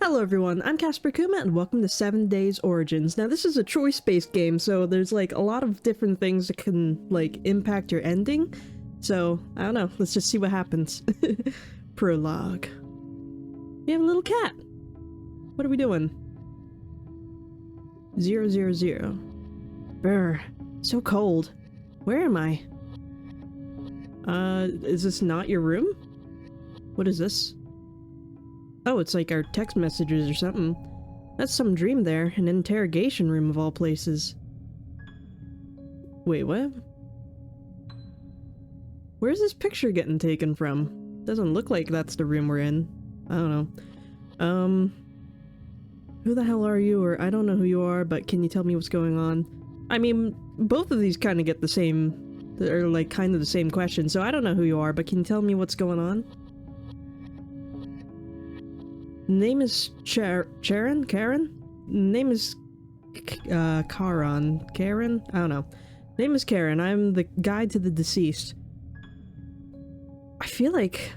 Hello everyone, I'm Casper Kuma and welcome to 7 Days Origins. Now this is a choice-based game, so there's like a lot of different things that can like impact your ending. So, I don't know, let's just see what happens. Prologue. We have a little cat. What are we doing? 000. Brr, so cold. Where am I? Is this not your room? What is this? Oh, it's like our text messages or something. That's some dream there, an interrogation room of all places. Wait, what? Where's this picture getting taken from? Doesn't look like that's the room we're in. I don't know. Who the hell are you? Or I don't know who you are, but can you tell me what's going on? I mean, both of these kind of get the same, or like kind of the same question, so I don't know who you are, but can you tell me what's going on? Name is Karen? Name is Karen? I don't know. Name is Karen. I'm the guide to the deceased. I feel like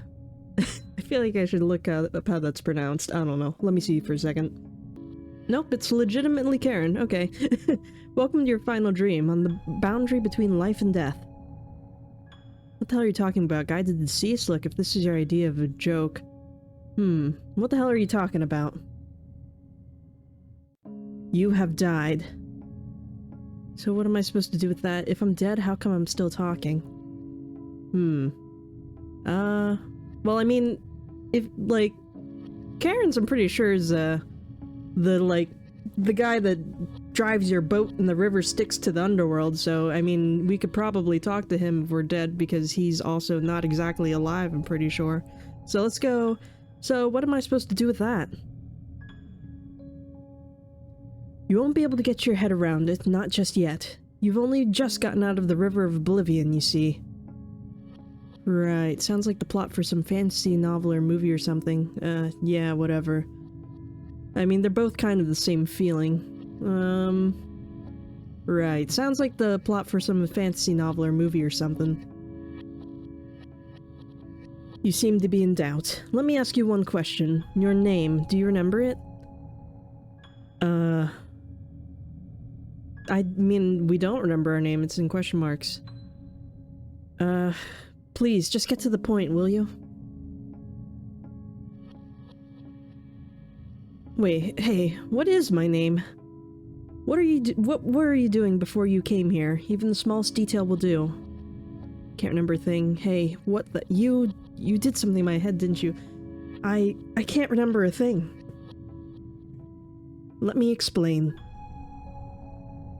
I should look up how that's pronounced. I don't know. Let me see for a second. Nope, it's legitimately Karen. Okay. Welcome to your final dream on the boundary between life and death. What the hell are you talking about? Guide to the deceased? Look, if this is your idea of a joke. What the hell are you talking about? You have died. So what am I supposed to do with that? If I'm dead, how come I'm still talking? Well, I mean, if, like, Karen's, I'm pretty sure is, the guy that drives your boat in the river Styx to the underworld, so, I mean, we could probably talk to him if we're dead, because he's also not exactly alive, I'm pretty sure. So let's go. So, what am I supposed to do with that? You won't be able to get your head around it, not just yet. You've only just gotten out of the River of Oblivion, you see. Right, sounds like the plot for some fantasy novel or movie or something. Yeah, whatever. I mean, they're both kind of the same feeling. Right, sounds like the plot for some fantasy novel or movie or something. You seem to be in doubt. Let me ask you one question. Your name, do you remember it? I mean, we don't remember our name, it's in question marks. Please, just get to the point, will you? Wait, hey, what is my name? What were you doing before you came here? Even the smallest detail will do. Can't remember a thing. Hey, what the— You did something in my head, didn't you? I can't remember a thing. Let me explain.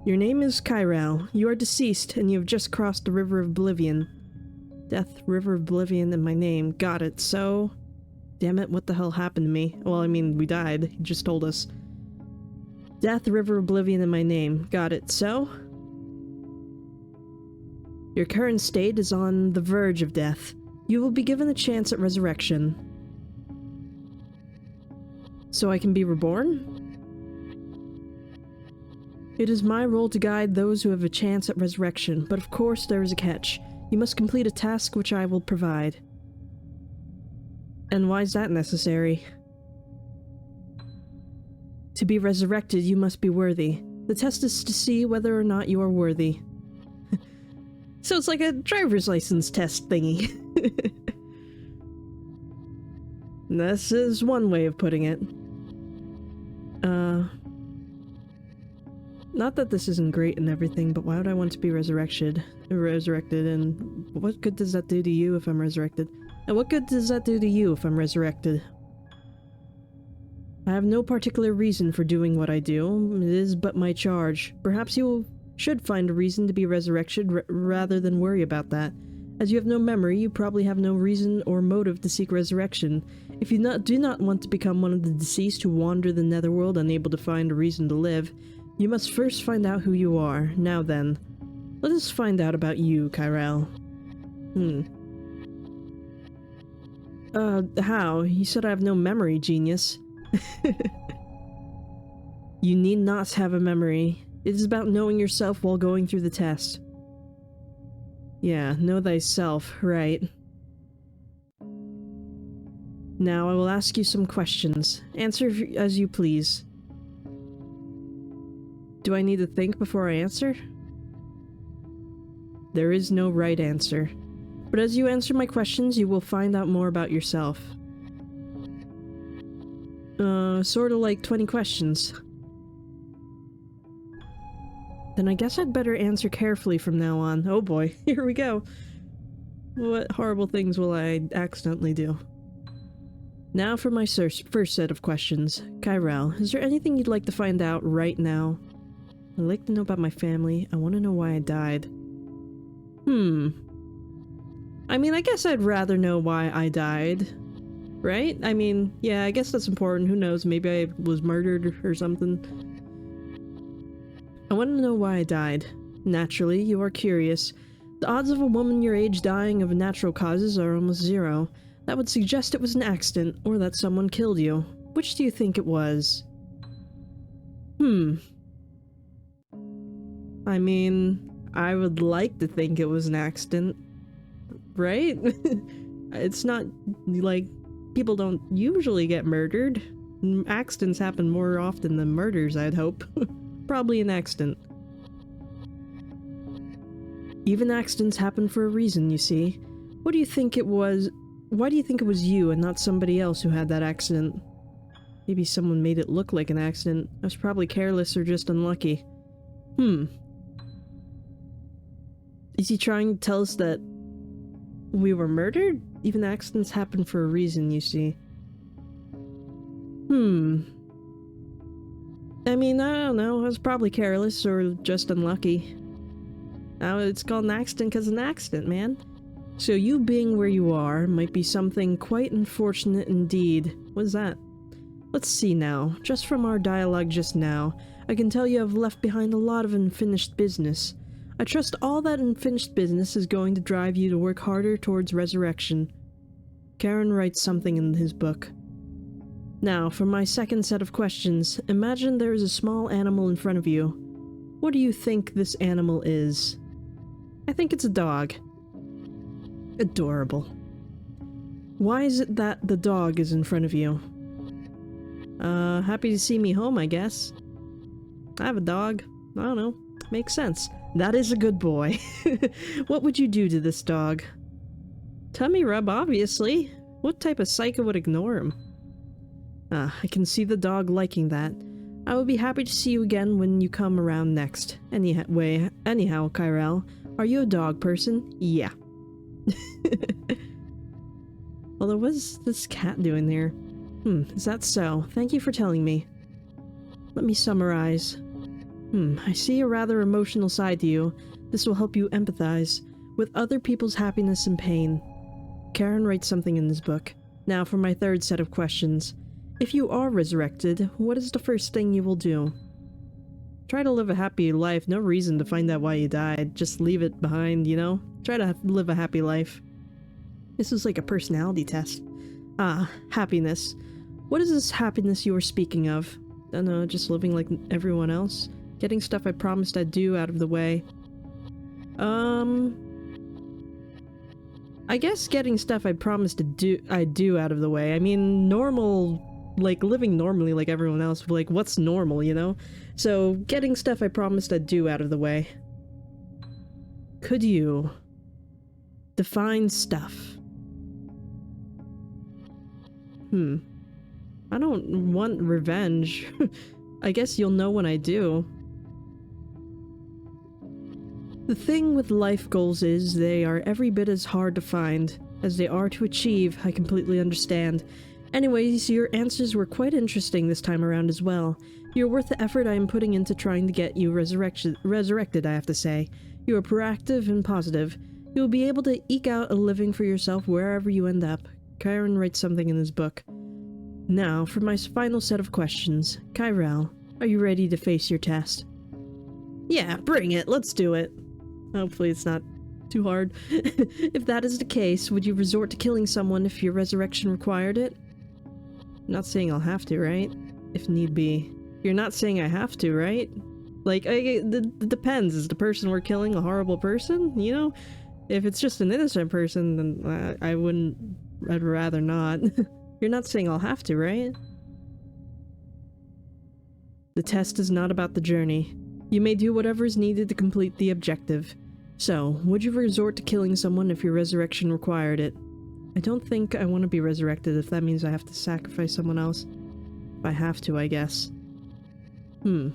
Your name is Kirel. You are deceased, and you have just crossed the River of Oblivion. Death, River of Oblivion, and my name. Got it. So... Damn it, what the hell happened to me? Well, I mean, we died. He just told us. Death, River of Oblivion, and my name. Got it. So... Your current state is on the verge of death. You will be given a chance at resurrection. So I can be reborn? It is my role to guide those who have a chance at resurrection, but of course there is a catch. You must complete a task which I will provide. And why is that necessary? To be resurrected, you must be worthy. The test is to see whether or not you are worthy. So it's like a driver's license test thingy. This is one way of putting it. Not that this isn't great and everything, but why would I want to be resurrected, and what good does that do to you if I'm resurrected? And what good does that do to you if I'm resurrected? I have no particular reason for doing what I do. It is but my charge. Perhaps you should find a reason to be resurrected rather than worry about that. As you have no memory, you probably have no reason or motive to seek resurrection. If you do not want to become one of the deceased who wander the netherworld unable to find a reason to live, you must first find out who you are. Now then, let us find out about you, Kirel. How? You said I have no memory, genius. You need not have a memory. It is about knowing yourself while going through the test. Yeah, know thyself, right. Now I will ask you some questions. Answer as you please. Do I need to think before I answer? There is no right answer. But as you answer my questions, you will find out more about yourself. Sorta like 20 questions. Then I guess I'd better answer carefully from now on. Oh boy, here we go. What horrible things will I accidentally do? Now for my first set of questions. Kirel, is there anything you'd like to find out right now? I'd like to know about my family. I want to know why I died. I mean, I guess I'd rather know why I died. Right? I mean, yeah, I guess that's important. Who knows? Maybe I was murdered or something. I want to know why I died. Naturally, you are curious. The odds of a woman your age dying of natural causes are almost zero. That would suggest it was an accident, or that someone killed you. Which do you think it was? I mean, I would like to think it was an accident. Right? It's not like people don't usually get murdered. Accidents happen more often than murders, I'd hope. Probably an accident. Even accidents happen for a reason, you see. What do you think it was? Why do you think it was you and not somebody else who had that accident? Maybe someone made it look like an accident. I was probably careless or just unlucky. Is he trying to tell us that we were murdered? Even accidents happen for a reason, you see. I mean, I don't know. I was probably careless or just unlucky. Now it's called an accident because of an accident, man. So you being where you are might be something quite unfortunate indeed. What's that? Let's see now. Just from our dialogue just now, I can tell you have left behind a lot of unfinished business. I trust all that unfinished business is going to drive you to work harder towards resurrection. Karen writes something in his book. Now, for my second set of questions, imagine there is a small animal in front of you. What do you think this animal is? I think it's a dog. Adorable. Why is it that the dog is in front of you? Happy to see me home, I guess. I have a dog. I don't know. Makes sense. That is a good boy. What would you do to this dog? Tummy rub, obviously. What type of psycho would ignore him? I can see the dog liking that. I will be happy to see you again when you come around next. Anyhow, Kirel, are you a dog person? Yeah. Although, what's this cat doing there? Is that so? Thank you for telling me. Let me summarize. I see a rather emotional side to you. This will help you empathize with other people's happiness and pain. Karen writes something in his book. Now for my third set of questions. If you are resurrected, what is the first thing you will do? Try to live a happy life. No reason to find out why you died. Just leave it behind, you know? Try to live a happy life. This is like a personality test. Happiness. What is this happiness you were speaking of? I don't know, just living like everyone else? Getting stuff I promised I'd do out of the way. I guess getting stuff I promised I'd do out of the way. I mean, normal, like living normally like everyone else, like what's normal, you know? So, getting stuff I promised I'd do out of the way. Could you define stuff? I don't want revenge. I guess you'll know when I do. The thing with life goals is they are every bit as hard to find as they are to achieve. I completely understand. Anyways, your answers were quite interesting this time around as well. You're worth the effort I am putting into trying to get you resurrected, I have to say. You are proactive and positive. You will be able to eke out a living for yourself wherever you end up. Karen writes something in his book. Now, for my final set of questions. Kirel, are you ready to face your test? Yeah, bring it. Let's do it. Hopefully it's not too hard. If that is the case, would you resort to killing someone if your resurrection required it? I'm not saying I'll have to, right? If need be. You're not saying I have to, right? Like, it depends. Is the person we're killing a horrible person? You know? If it's just an innocent person, then I wouldn't... I'd rather not. You're not saying I'll have to, right? The test is not about the journey. You may do whatever is needed to complete the objective. So, would you resort to killing someone if your resurrection required it? I don't think I want to be resurrected if that means I have to sacrifice someone else. If I have to, I guess. I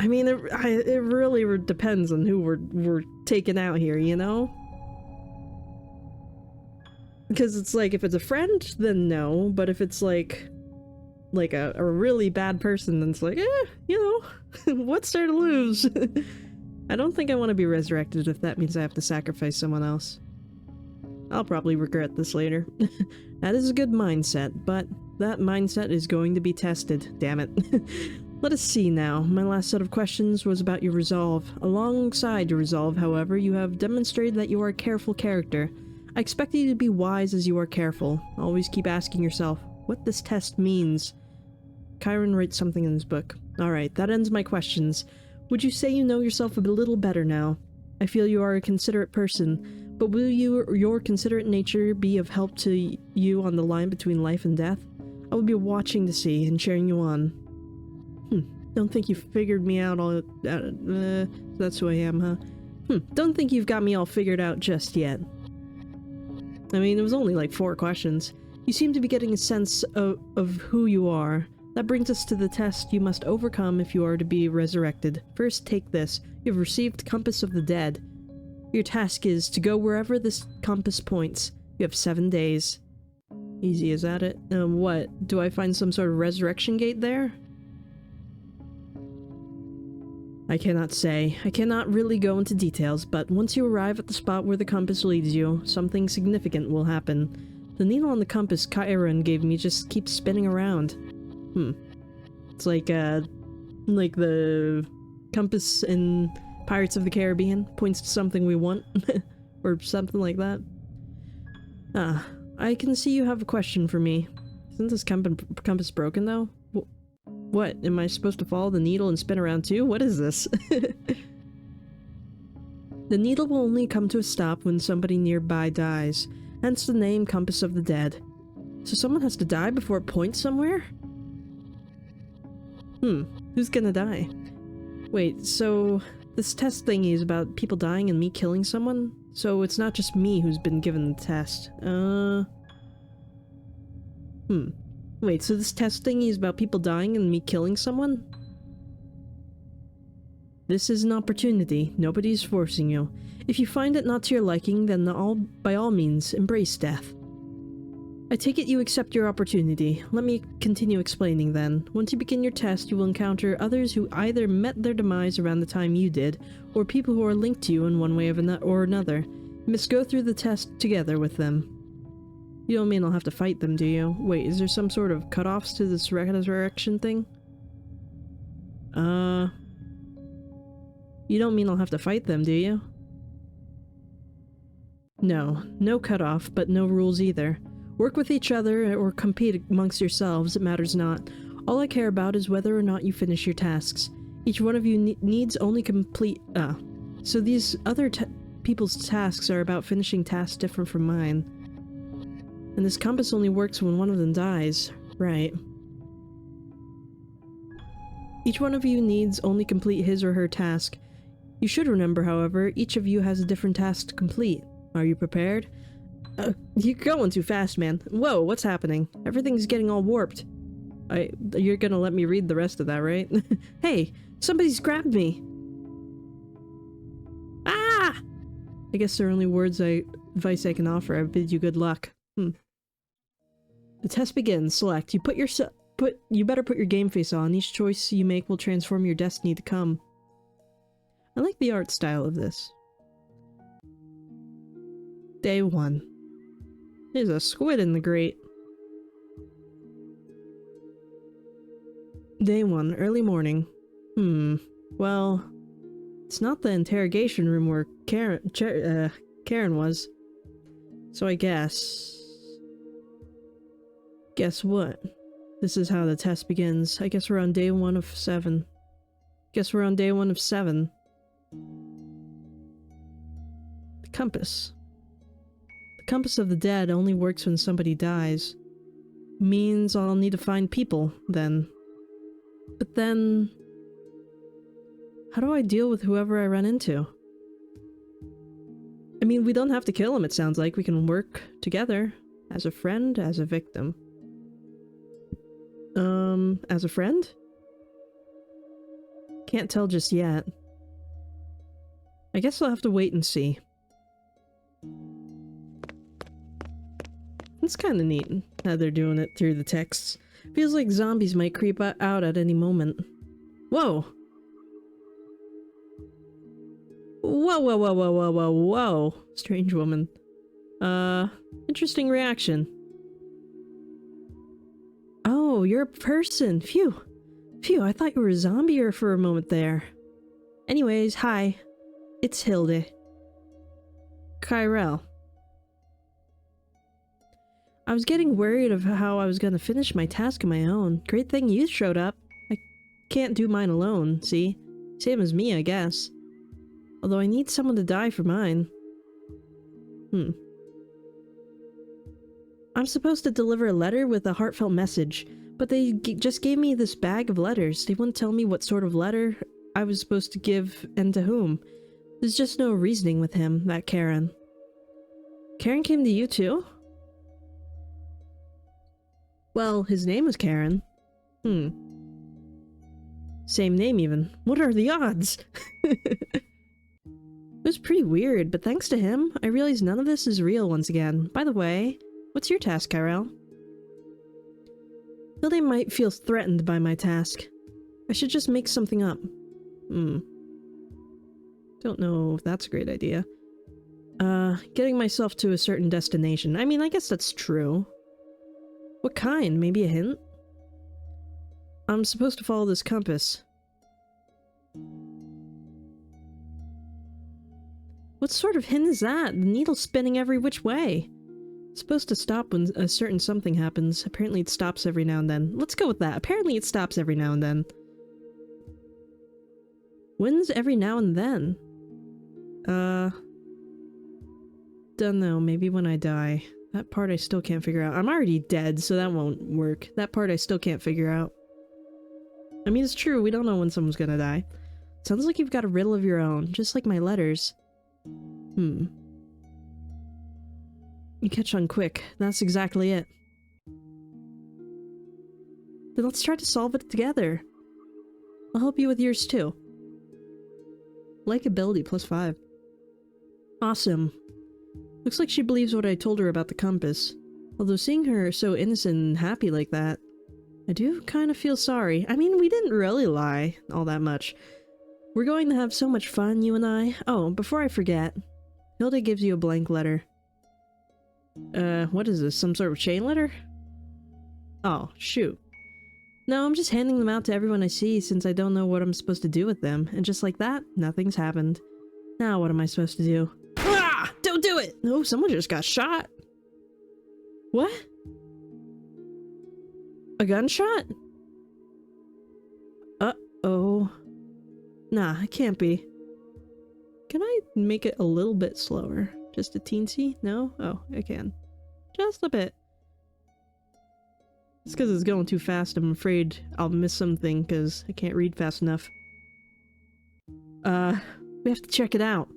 mean, it really depends on who we're taking out here, you know? Because it's like, if it's a friend, then no, but if it's like a really bad person, then it's like, you know, what's there to lose? I don't think I want to be resurrected if that means I have to sacrifice someone else. I'll probably regret this later. That is a good mindset, but that mindset is going to be tested, damn it. Let us see now. My last set of questions was about your resolve. Alongside your resolve, however, you have demonstrated that you are a careful character. I expect you to be wise as you are careful. Always keep asking yourself what this test means. Chiron writes something in his book. Alright, that ends my questions. Would you say you know yourself a little better now? I feel you are a considerate person, but will your considerate nature be of help to you on the line between life and death? I will be watching to see and cheering you on. Don't think you figured me out all... that's who I am, huh? Don't think you've got me all figured out just yet. I mean, it was only like 4 questions. You seem to be getting a sense of who you are. That brings us to the test you must overcome if you are to be resurrected. First, take this. You have received Compass of the Dead. Your task is to go wherever this compass points. You have 7 days. Easy as that it? What? Do I find some sort of resurrection gate there? I cannot say. I cannot really go into details, but once you arrive at the spot where the compass leads you, something significant will happen. The needle on the compass Chiron gave me just keeps spinning around. It's like the compass in Pirates of the Caribbean points to something we want, or something like that. I can see you have a question for me. Isn't this compass broken, though? What? Am I supposed to follow the needle and spin around too? What is this? The needle will only come to a stop when somebody nearby dies, hence the name Compass of the Dead. So someone has to die before it points somewhere? Who's gonna die? Wait, so this test thingy is about people dying and me killing someone? So it's not just me who's been given the test. Wait, so this test thingy is about people dying and me killing someone? This is an opportunity. Nobody's forcing you. If you find it not to your liking, then by all means, embrace death. I take it you accept your opportunity. Let me continue explaining then. Once you begin your test, you will encounter others who either met their demise around the time you did, or people who are linked to you in one way or another. You must go through the test together with them. You don't mean I'll have to fight them, do you? Wait, is there some sort of cutoffs to this resurrection thing? You don't mean I'll have to fight them, do you? No. No cutoff, but no rules either. Work with each other or compete amongst yourselves, it matters not. All I care about is whether or not you finish your tasks. Each one of you needs only complete... So these other people's tasks are about finishing tasks different from mine. And this compass only works when one of them dies. Right. Each one of you needs only complete his or her task. You should remember, however, each of you has a different task to complete. Are you prepared? You're going too fast, man. Whoa, what's happening? Everything's getting all warped. You're gonna let me read the rest of that, right? Hey, somebody's grabbed me! Ah! I guess there are only advice I can offer. I bid you good luck. The test begins. Select. You better put your game face on. Each choice you make will transform your destiny to come. I like the art style of this. Day 1. There's a squid in the grate. Day 1. Early morning. Well, it's not the interrogation room where Karen was. So I guess... Guess what? This is how the test begins. I guess we're on day 1 of 7. Guess we're on day 1 of 7. The compass. The compass of the dead only works when somebody dies. Means I'll need to find people, then. But then... how do I deal with whoever I run into? I mean, we don't have to kill him, it sounds like. We can work together. As a friend, as a victim. As a friend? Can't tell just yet. I guess I'll have to wait and see. It's kinda neat how they're doing it through the texts. Feels like zombies might creep out at any moment. Whoa! Whoa, whoa, whoa, whoa, whoa, whoa, whoa! Strange woman. Interesting reaction. Oh, you're a person! Phew! Phew, I thought you were a zombie for a moment there. Anyways, hi. It's Hilde. Kirel. I was getting worried of how I was gonna finish my task on my own. Great thing you showed up. I can't do mine alone, see? Same as me, I guess. Although I need someone to die for mine. I'm supposed to deliver a letter with a heartfelt message, but they just gave me this bag of letters. They wouldn't tell me what sort of letter I was supposed to give and to whom. There's just no reasoning with him, that Karen. Karen came to you too? Well, his name was Karen. Same name even. What are the odds? It was pretty weird, but thanks to him, I realized none of this is real once again. By the way, what's your task, Kirel? Hilde might feel threatened by my task. I should just make something up. Don't know if that's a great idea. Getting myself to a certain destination. I mean, I guess that's true. What kind? Maybe a hint? I'm supposed to follow this compass. What sort of hint is that? The needle's spinning every which way. It's supposed to stop when a certain something happens. Apparently it stops every now and then. Let's go with that. Apparently it stops every now and then. When's every now and then? Don't know. Maybe when I die. That part I still can't figure out. I'm already dead, so that won't work. That part I still can't figure out. I mean, it's true. We don't know when someone's gonna die. Sounds like you've got a riddle of your own, just like my letters. You catch on quick. That's exactly it. Then let's try to solve it together. I'll help you with yours too. Likeability +5. Awesome. Looks like she believes what I told her about the compass. Although seeing her so innocent and happy like that, I do kind of feel sorry. I mean, we didn't really lie all that much. We're going to have so much fun, you and I. Oh, before I forget, Hilde gives you a blank letter. What is this? Some sort of chain letter? Oh, shoot. No, I'm just handing them out to everyone I see since I don't know what I'm supposed to do with them. And just like that, nothing's happened. Now what am I supposed to do? Ah! Don't do it! No, someone just got shot. What? A gunshot? Uh-oh. Nah, it can't be. Can I make it a little bit slower? Just a teensy? No? Oh, I can. Just a bit. It's because it's going too fast. I'm afraid I'll miss something because I can't read fast enough. We have to check it out.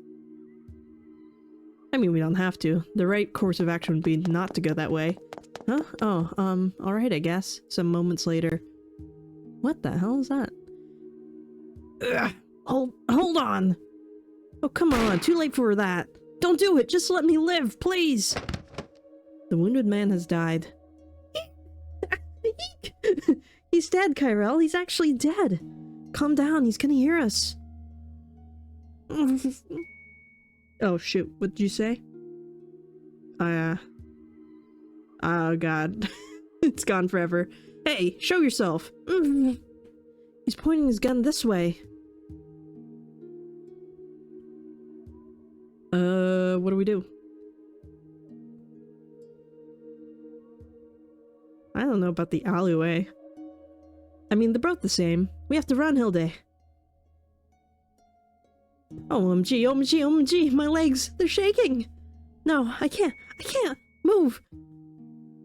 I mean, we don't have to. The right course of action would be not to go that way. Huh? Oh, alright, I guess. Some moments later. What the hell is that? Ugh! Hold on! Oh, come on, too late for that. Don't do it, just let me live, please! The wounded man has died. He's dead, Kirel. He's actually dead. Calm down, he's gonna hear us. Oh, shoot. What did you say? Oh, God. It's gone forever. Hey, show yourself. He's pointing his gun this way. What do we do? I don't know about the alleyway. I mean, they're both the same. We have to run, Hilde. OMG, OMG, OMG, my legs, they're shaking! No, I can't move!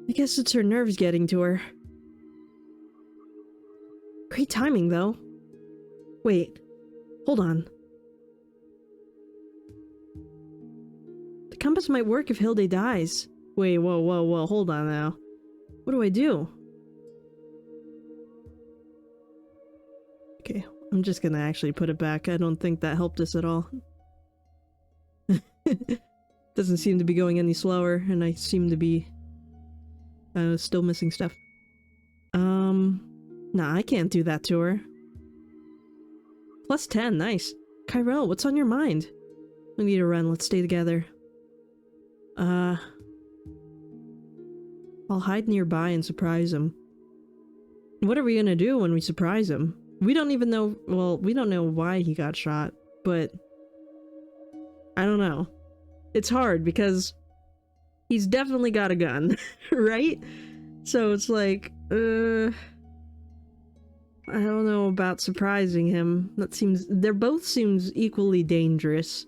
I guess it's her nerves getting to her. Great timing, though. Wait, hold on. The compass might work if Hilde dies. Wait, whoa, hold on now. What do I do? Okay, I'm just gonna actually put it back. I don't think that helped us at all. Doesn't seem to be going any slower, and I seem to be still missing stuff. Nah, I can't do that to her. Plus 10, nice. Kirel, what's on your mind? We need to run, let's stay together. I'll hide nearby and surprise him. What are we gonna do when we surprise him? We don't even know, well, we don't know why he got shot, but I don't know. It's hard because he's definitely got a gun, right? So it's like, I don't know about surprising him. They're both seems equally dangerous.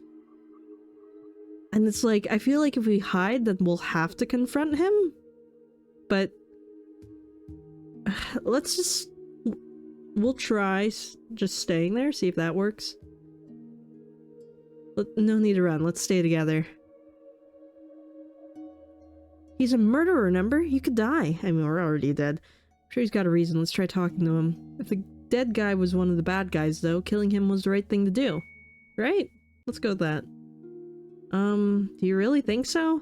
And it's like, I feel like if we hide, then we'll have to confront him. But we'll try just staying there, see if that works. No need to run, let's stay together. He's a murderer, remember? You could die. I mean, we're already dead. I'm sure he's got a reason, let's try talking to him. If the dead guy was one of the bad guys, though, killing him was the right thing to do. Right? Let's go with that. Do you really think so?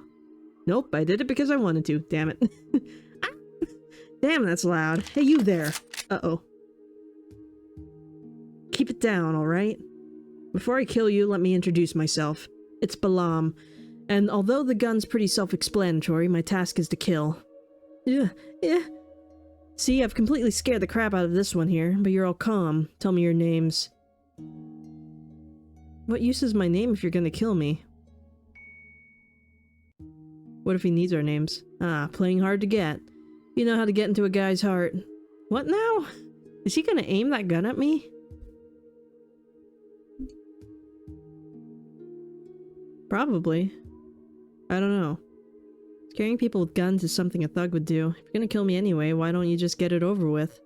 Nope, I did it because I wanted to, damn it. Ah! Damn, that's loud. Hey, you there. Uh-oh. Keep it down, alright? Before I kill you, let me introduce myself. It's Balam, and although the gun's pretty self-explanatory, my task is to kill. Yeah. See, I've completely scared the crap out of this one here, but you're all calm. Tell me your names. What use is my name if you're gonna kill me? What if he needs our names? Ah, playing hard to get. You know how to get into a guy's heart. What now? Is he gonna aim that gun at me? Probably. I don't know. Scaring people with guns is something a thug would do. If you're gonna kill me anyway, why don't you just get it over with?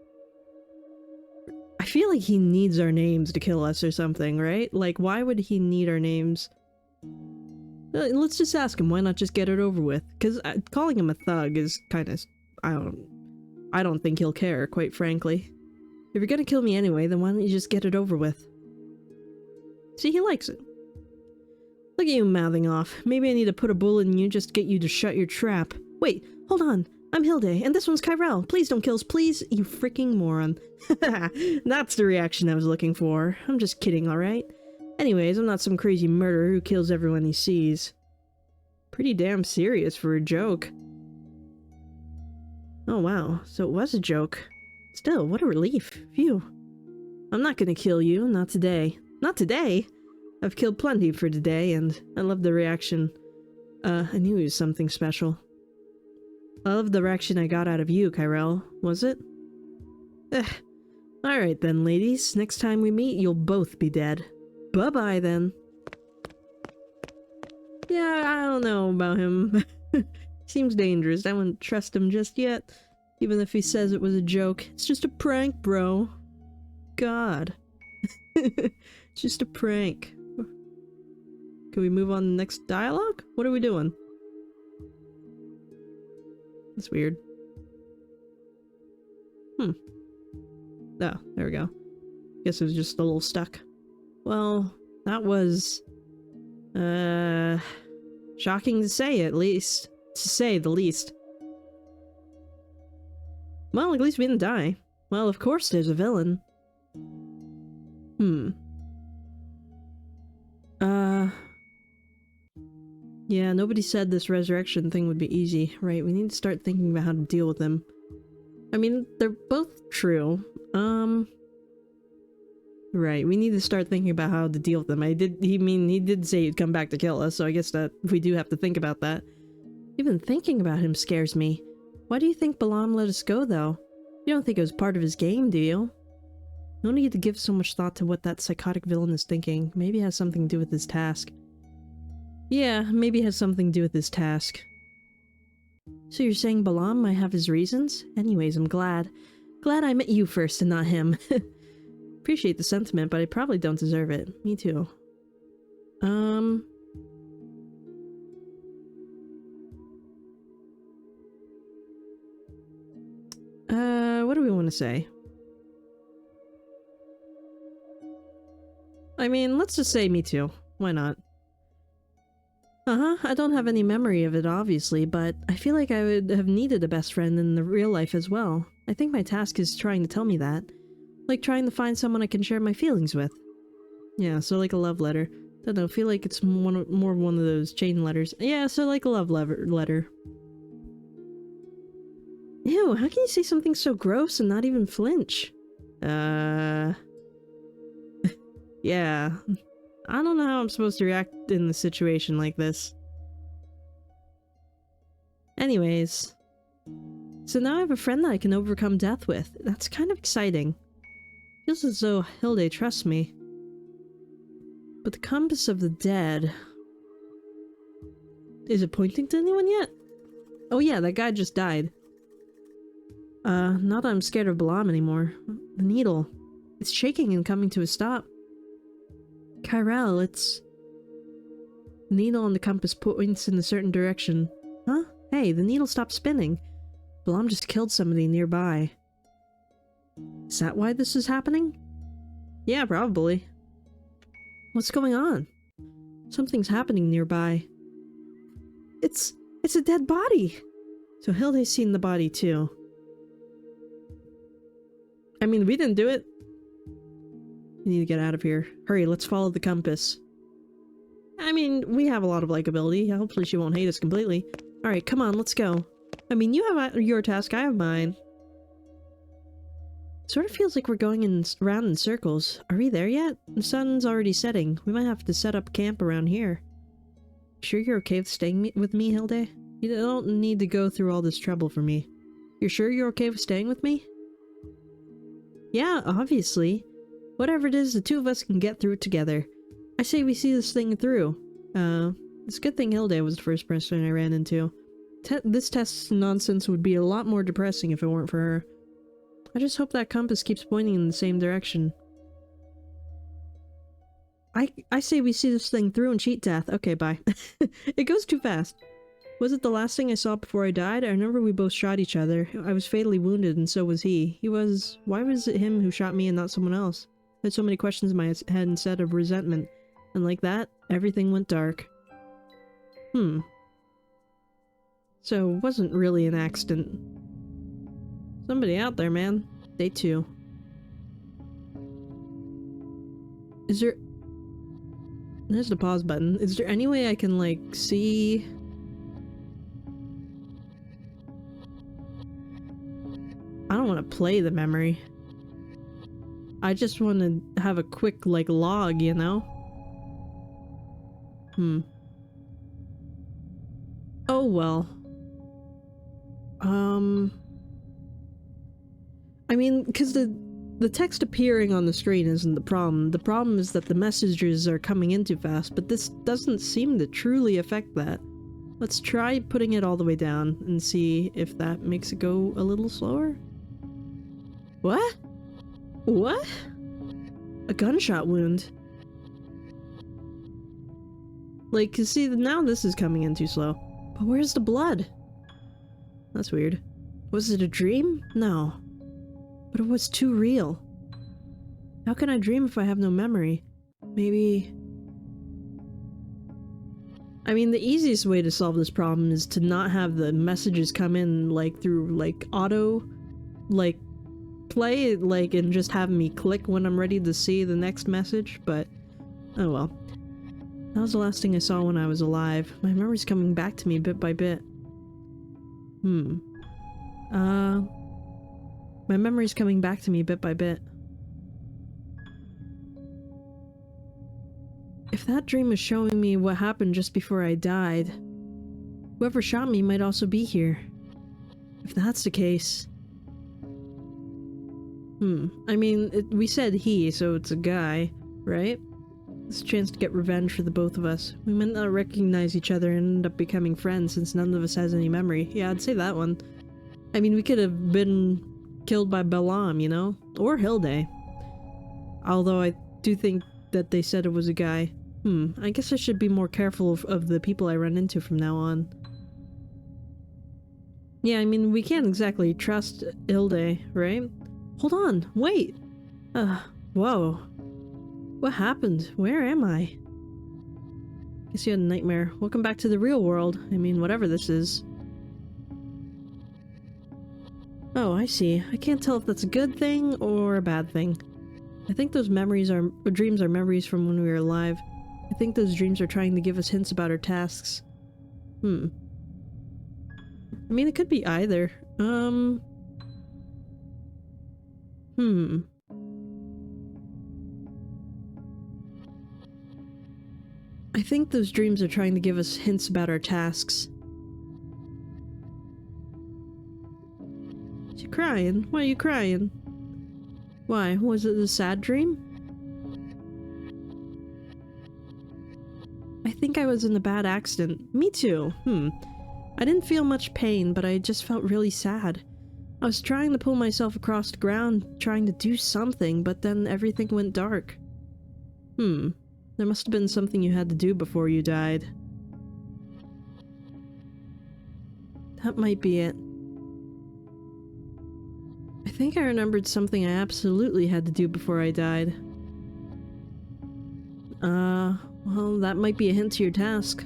I feel like he needs our names to kill us or something, right? Like, why would he need our names? Let's just ask him, why not just get it over with? Because calling him a thug is kind of... I don't think he'll care, quite frankly. If you're gonna kill me anyway, then why don't you just get it over with? See, he likes it. Look at you mouthing off. Maybe I need to put a bullet in you just to get you to shut your trap. Wait, hold on. I'm Hilde, and this one's Kirel. Please don't kill us, please, you freaking moron. That's the reaction I was looking for. I'm just kidding, alright? Anyways, I'm not some crazy murderer who kills everyone he sees. Pretty damn serious for a joke. Oh wow, so it was a joke. Still, what a relief. Phew. I'm not gonna kill you, not today. Not today? I've killed plenty for today, and I love the reaction. I knew he was something special. I love the reaction I got out of you, Kirel. Was it? Alright then, ladies. Next time we meet, you'll both be dead. Bye-bye, then. Yeah, I don't know about him. Seems dangerous. I wouldn't trust him just yet. Even if he says it was a joke. It's just a prank, bro. God. It's just a prank. Can we move on to the next dialogue? What are we doing? That's weird. Oh, there we go. Guess it was just a little stuck. Well, that was... shocking to say, at least. To say the least. Well, at least we didn't die. Well, of course there's a villain. Yeah, nobody said this resurrection thing would be easy, right? We need to start thinking about how to deal with him. I mean, they're both true. Right, we need to start thinking about how to deal with them. He did say he'd come back to kill us, so I guess that we do have to think about that. Even thinking about him scares me. Why do you think Balam let us go, though? You don't think it was part of his game, do you? No need to give so much thought to what that psychotic villain is thinking. Maybe it has something to do with his task. Yeah, maybe it has something to do with his task. So you're saying Balam might have his reasons? Anyways, I'm glad. Glad I met you first and not him. Appreciate the sentiment, but I probably don't deserve it. Me too. What do we want to say? I mean, let's just say me too. Why not? I don't have any memory of it, obviously, but I feel like I would have needed a best friend in the real life as well. I think my task is trying to tell me that. Like trying to find someone I can share my feelings with. Yeah, so like a love letter. Don't know, feel like it's more one of those chain letters. Yeah, so like a love letter. Ew, how can you say something so gross and not even flinch? Yeah. I don't know how I'm supposed to react in a situation like this. Anyways. So now I have a friend that I can overcome death with. That's kind of exciting. Feels as though Hilde trusts me. But the compass of the dead... Is it pointing to anyone yet? Oh yeah, that guy just died. Not that I'm scared of Balam anymore. The needle. It's shaking and coming to a stop. Kirel, it's... The needle on the compass points in a certain direction. Huh? Hey, the needle stopped spinning. Balam just killed somebody nearby. Is that why this is happening? Yeah, probably. What's going on? Something's happening nearby. It's a dead body! So Hilde's seen the body too. I mean, we didn't do it. We need to get out of here. Hurry, let's follow the compass. I mean, we have a lot of likability. Hopefully she won't hate us completely. Alright, come on, let's go. I mean, you have your task, I have mine. Sort of feels like we're going around in circles. Are we there yet? The sun's already setting. We might have to set up camp around here. Sure you're okay with staying with me, Hilde? You don't need to go through all this trouble for me. You're sure you're okay with staying with me? Yeah, obviously. Whatever it is, the two of us can get through it together. I say we see this thing through. It's a good thing Hilde was the first person I ran into. This test nonsense would be a lot more depressing if it weren't for her. I just hope that compass keeps pointing in the same direction. I say we see this thing through and cheat death. Okay, bye. It goes too fast. Was it the last thing I saw before I died? I remember we both shot each other. I was fatally wounded and so was he. Why was it him who shot me and not someone else? I had so many questions in my head instead of resentment. And like that, everything went dark. So it wasn't really an accident. Somebody out there, man. Day 2. Is there... There's the pause button. Is there any way I can, like, see... I don't want to play the memory. I just want to have a quick, like, log, you know? Oh, well. I mean, because the text appearing on the screen isn't the problem. The problem is that the messages are coming in too fast, but this doesn't seem to truly affect that. Let's try putting it all the way down and see if that makes it go a little slower. What? What? A gunshot wound. Like, you see, now this is coming in too slow. But where's the blood? That's weird. Was it a dream? No. But it was too real. How can I dream if I have no memory? Maybe... I mean, the easiest way to solve this problem is to not have the messages come in, like, through, like, auto... like, play it, like, and just have me click when I'm ready to see the next message, but... oh well. That was the last thing I saw when I was alive. My memory's coming back to me bit by bit. My memory's coming back to me bit by bit. If that dream is showing me what happened just before I died, whoever shot me might also be here. If that's the case... I mean, we said he, so it's a guy, right? It's a chance to get revenge for the both of us. We might not recognize each other and end up becoming friends since none of us has any memory. Yeah, I'd say that one. I mean, we could have been killed by Balaam, you know? Or Hilde. Although I do think that they said it was a guy. I guess I should be more careful of the people I run into from now on. Yeah, I mean, we can't exactly trust Hilde, right? Hold on, wait! Whoa. What happened? Where am I? Guess you had a nightmare. Welcome back to the real world. I mean, whatever this is. Oh, I see. I can't tell if that's a good thing or a bad thing. I think those dreams are memories from when we were alive. I think those dreams are trying to give us hints about our tasks. I mean, it could be either. I think those dreams are trying to give us hints about our tasks. You crying? Why are you crying? Why? Was it a sad dream? I think I was in a bad accident. Me too. I didn't feel much pain, but I just felt really sad. I was trying to pull myself across the ground, trying to do something, but then everything went dark. There must have been something you had to do before you died. That might be it. I think I remembered something I absolutely had to do before I died. Well, that might be a hint to your task.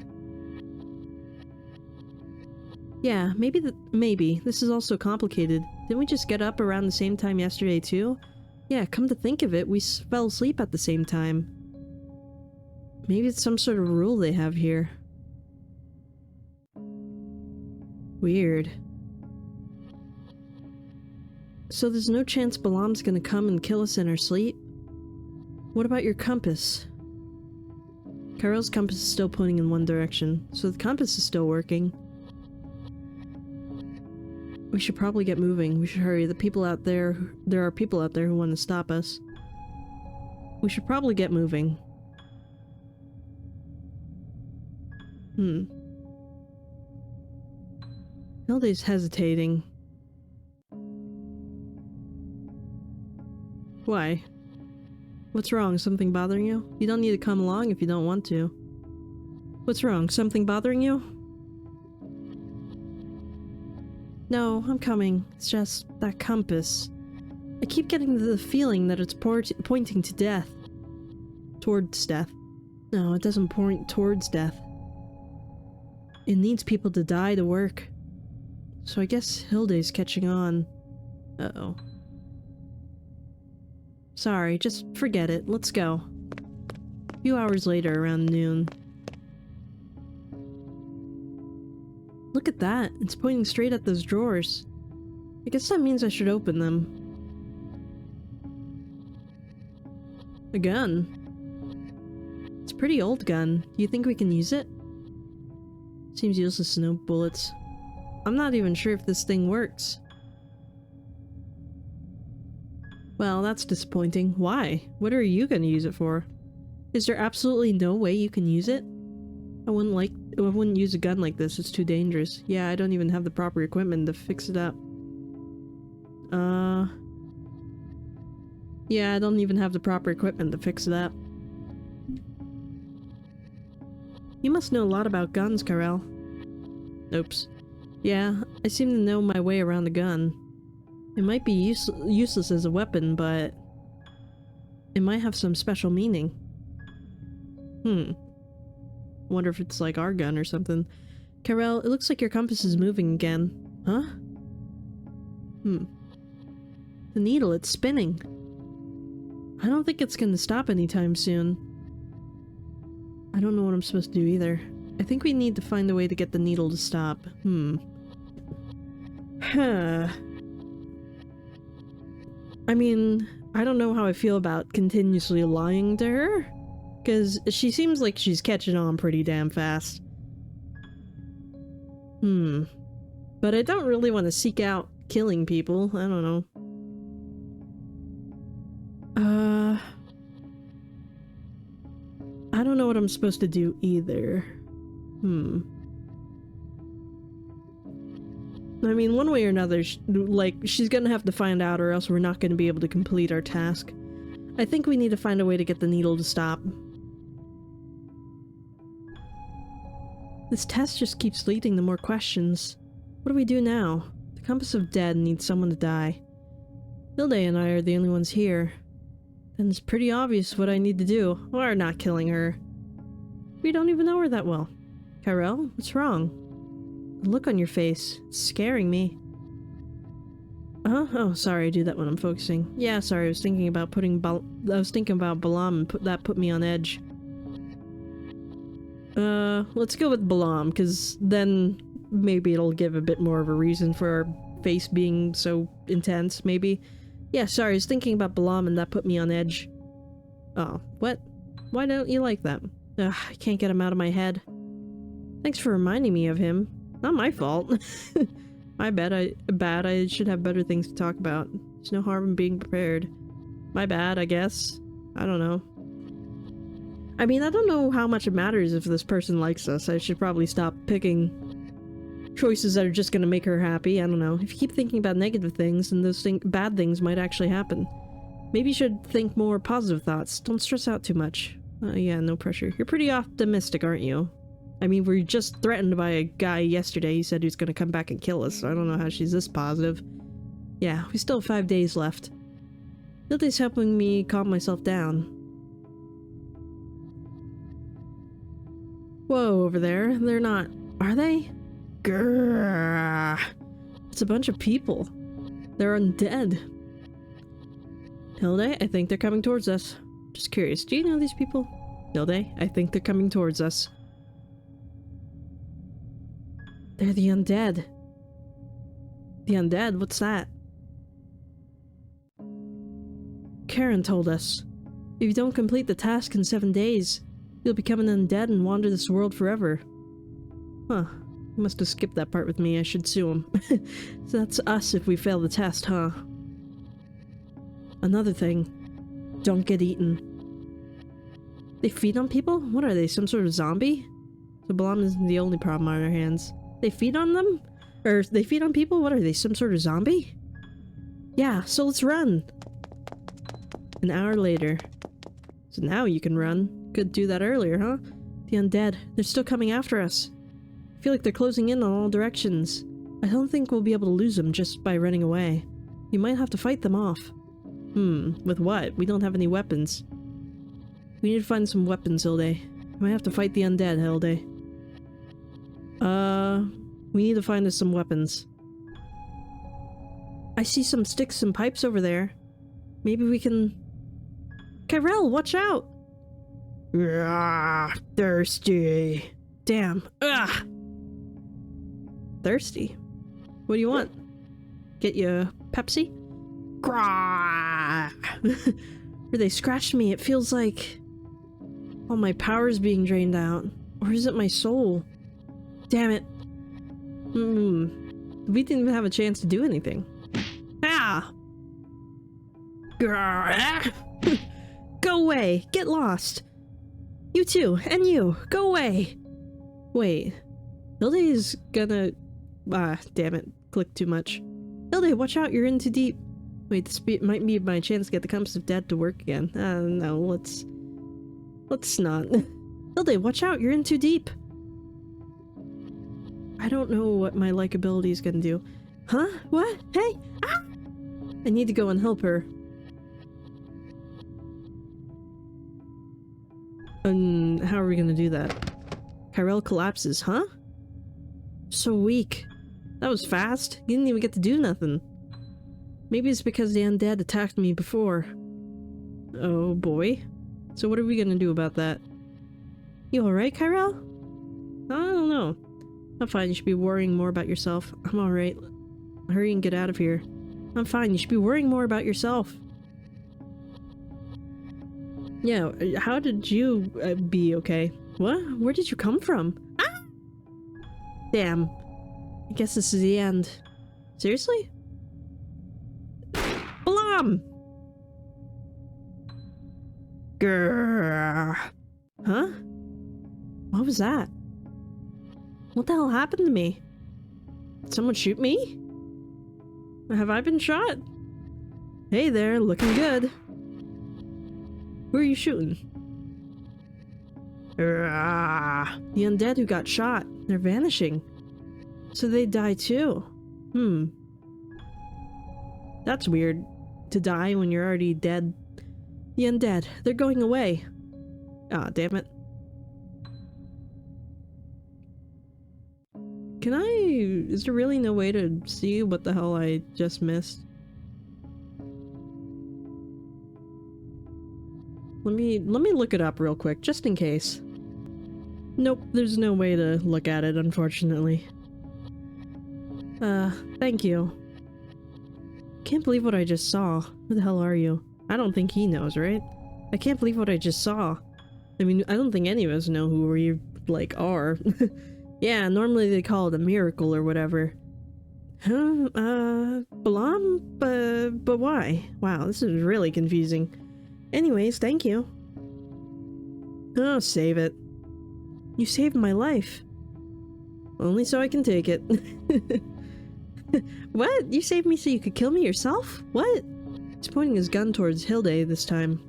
Yeah, maybe. This is also complicated. Didn't we just get up around the same time yesterday too? Yeah, come to think of it, we fell asleep at the same time. Maybe it's some sort of rule they have here. Weird. So there's no chance Balaam's gonna come and kill us in our sleep? What about your compass? Kirel's compass is still pointing in one direction, so the compass is still working. We should probably get moving. We should hurry. There are people out there who want to stop us. We should probably get moving. Hilde's hesitating. Why? What's wrong? Something bothering you? You don't need to come along if you don't want to. What's wrong? Something bothering you? No, I'm coming. It's just that compass. I keep getting the feeling that it's pointing to death. Towards death. No, it doesn't point towards death. It needs people to die to work. So I guess Hilde's catching on. Uh-oh. Sorry, just forget it. Let's go. A few hours later, around noon. Look at that. It's pointing straight at those drawers. I guess that means I should open them. A gun. It's a pretty old gun. Do you think we can use it? Seems useless to no bullets. I'm not even sure if this thing works. Well, that's disappointing. Why? What are you gonna use it for? Is there absolutely no way you can use it? I wouldn't use a gun like this. It's too dangerous. Yeah, I don't even have the proper equipment to fix it up. Yeah, I don't even have the proper equipment to fix it up. You must know a lot about guns, Kirel. Oops. Yeah, I seem to know my way around a gun. It might be useless as a weapon, but it might have some special meaning. Wonder if it's like our gun or something. Kirel, it looks like your compass is moving again. Huh? The needle, it's spinning. I don't think it's gonna stop anytime soon. I don't know what I'm supposed to do either. I think we need to find a way to get the needle to stop. I mean, I don't know how I feel about continuously lying to her, because she seems like she's catching on pretty damn fast. But I don't really want to seek out killing people. I don't know. what I'm supposed to do either. I mean, one way or another, she's gonna have to find out or else we're not gonna be able to complete our task. I think we need to find a way to get the needle to stop. This test just keeps leading to more questions. What do we do now? The Compass of Dead needs someone to die. Hilde and I are the only ones here. Then it's pretty obvious what I need to do. Or not killing her. We don't even know her that well. Kirel, what's wrong? The look on your face. It's scaring me. Oh, sorry, I do that when I'm focusing. Yeah, sorry, I was thinking about Balam and that put me on edge. Let's go with Balam, because then maybe it'll give a bit more of a reason for our face being so intense, maybe. Yeah, sorry, I was thinking about Balam and that put me on edge. Oh, what? Why don't you like that? Ugh, I can't get him out of my head. Thanks for reminding me of him. Not my fault. My bad, I should have better things to talk about. There's no harm in being prepared. My bad, I guess. I don't know. I mean, I don't know how much it matters if this person likes us. I should probably stop picking choices that are just gonna make her happy. I don't know. If you keep thinking about negative things, then those bad things might actually happen. Maybe you should think more positive thoughts. Don't stress out too much. Yeah, no pressure. You're pretty optimistic, aren't you? I mean, we were just threatened by a guy yesterday. He said he was gonna come back and kill us, so I don't know how she's this positive. Yeah, we still have 5 days left. Hilde's helping me calm myself down. Whoa, over there. They're not... Are they? Grrrr. It's a bunch of people. They're undead. Hilde, I think they're coming towards us. Just curious, do you know these people? Hilde, I think they're coming towards us. They're the undead. The undead? What's that? Karen told us. If you don't complete the task in 7 days, you'll become an undead and wander this world forever. Huh. You must have skipped that part with me. I should sue him. So that's us if we fail the test, huh? Another thing. Don't get eaten. They feed on people? What are they, some sort of zombie? So Balam isn't the only problem on our hands. They feed on them? Or they feed on people? What are they, some sort of zombie? Yeah, so let's run! An hour later. So now you can run. Could do that earlier, huh? The undead. They're still coming after us. I feel like they're closing in on all directions. I don't think we'll be able to lose them just by running away. You might have to fight them off. With what? We don't have any weapons. We need to find some weapons, Hilde. You might have to fight the undead, Hilde. We need to find us some weapons. I see some sticks and pipes over there. Maybe we can... Kirel, watch out! Ah, thirsty. Damn. Ugh. Thirsty? What do you want? Get you a Pepsi? Grah! Or they scratched me. It feels like all my power's being drained out. Or is it my soul? Damn it. We didn't even have a chance to do anything. Ah! Grah! Go away! Get lost! You too! And you! Go away! Wait. Hilde is gonna... damn it. Clicked too much. Hilde, watch out! You're in too deep! Wait, this might be my chance to get the Compass of Dead to work again. No, let's not. Hilde, watch out! You're in too deep! I don't know what my likability is gonna do. Huh? What? Hey! Ah! I need to go and help her. How are we gonna do that? Kirel collapses, huh? So weak. That was fast. You didn't even get to do nothing. Maybe it's because the undead attacked me before. Oh boy. So what are we gonna do about that? You alright, Kirel? I don't know. I'm fine, you should be worrying more about yourself. I'm alright. Hurry and get out of here. I'm fine, you should be worrying more about yourself. Yeah, how did you be okay? What? Where did you come from? Ah! Damn. I guess this is the end. Seriously? Blam! Grrr. Huh? What was that? What the hell happened to me? Did someone shoot me? Have I been shot? Hey there, looking good. Who are you shooting? The undead who got shot. They're vanishing. So they die too. That's weird. To die when you're already dead. The undead. They're going away. Ah, damn it. Can I... Is there really no way to see what the hell I just missed? Let me look it up real quick, just in case. Nope, there's no way to look at it, unfortunately. Thank you. Can't believe what I just saw. Who the hell are you? I don't think he knows, right? I can't believe what I just saw. I mean, I don't think any of us know who we, like, are. Yeah, normally they call it a miracle or whatever. Huh? Balaam? But why? Wow, this is really confusing. Anyways, thank you. Oh, save it. You saved my life. Only so I can take it. What? You saved me so you could kill me yourself? What? He's pointing his gun towards Hilde this time.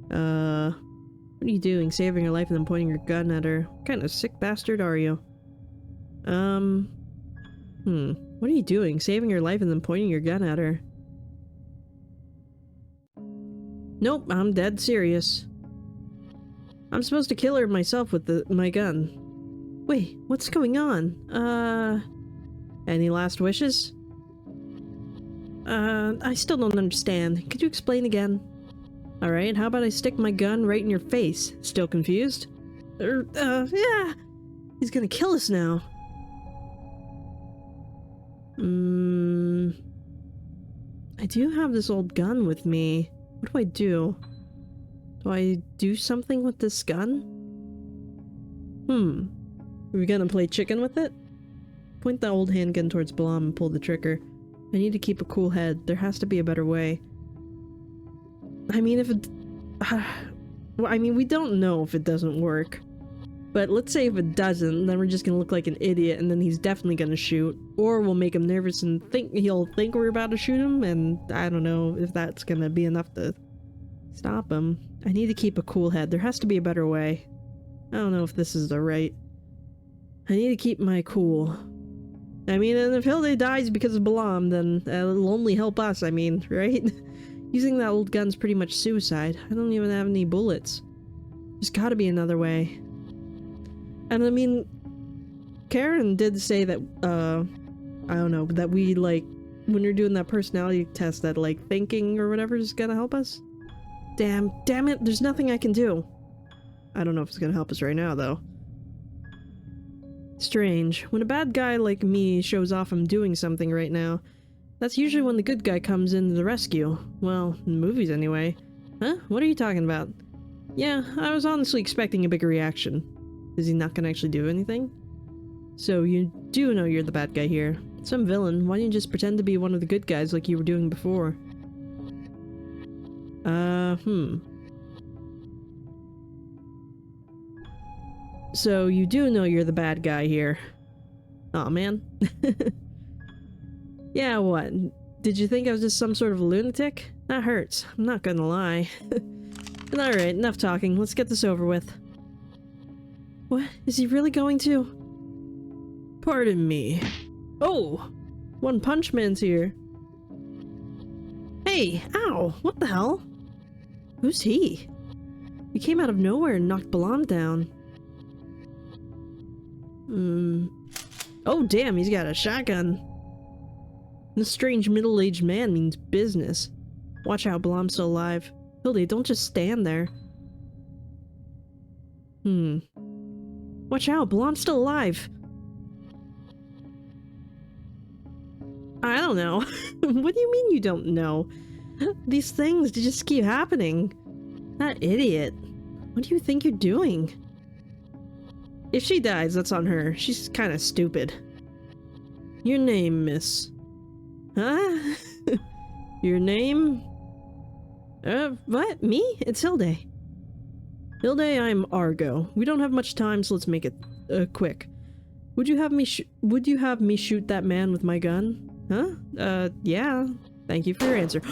What are you doing? Saving her life and then pointing your gun at her? What kind of sick bastard are you? What are you doing? Saving her life and then pointing your gun at her? Nope, I'm dead serious. I'm supposed to kill her myself with my gun. Wait, what's going on? Any last wishes? I still don't understand. Could you explain again? Alright, how about I stick my gun right in your face? Still confused? Yeah! He's gonna kill us now. I do have this old gun with me. What do I do? Do I do something with this gun? Are we gonna play chicken with it? Point the old handgun towards Balaam and pull the trigger. I need to keep a cool head. There has to be a better way. I mean, if it... well, I mean, we don't know if it doesn't work. But let's say if it doesn't, then we're just gonna look like an idiot and then he's definitely gonna shoot. Or we'll make him nervous and he'll think we're about to shoot him, and I don't know if that's gonna be enough to stop him. I need to keep a cool head. There has to be a better way. I don't know if this is the right... I need to keep my cool. I mean, and if Hilde dies because of Balaam, then it'll only help us, I mean, right? Using that old gun's pretty much suicide. I don't even have any bullets. There's gotta be another way. And I mean, Karen did say that, I don't know, that we, like, when you're doing that personality test, that, like, thinking or whatever is gonna help us. Damn it, there's nothing I can do. I don't know if it's gonna help us right now, though. Strange. When a bad guy like me shows off I'm doing something right now, that's usually when the good guy comes in to the rescue. Well, in movies anyway. Huh? What are you talking about? Yeah, I was honestly expecting a bigger reaction. Is he not gonna actually do anything? So you do know you're the bad guy here. Some villain. Why don't you just pretend to be one of the good guys like you were doing before? So you do know you're the bad guy here. Aw, man. Yeah, what? Did you think I was just some sort of lunatic? That hurts. I'm not gonna lie. Alright, enough talking. Let's get this over with. What? Is he really going to? Pardon me. Oh! One Punch Man's here. Hey! Ow! What the hell? Who's he? He came out of nowhere and knocked Balaam down. Oh damn, he's got a shotgun. This strange middle-aged man means business. Watch out, Balaam's still alive. Hilde, don't just stand there. Watch out, Balaam's still alive. I don't know. What do you mean you don't know? These things just keep happening. That idiot. What do you think you're doing? If she dies, that's on her. She's kind of stupid. Your name, miss. Huh? Your name? What? Me? It's Hilde. Hilde, I'm Argo. We don't have much time, so let's make it quick. Would you have me shoot that man with my gun? Huh? Yeah. Thank you for your answer.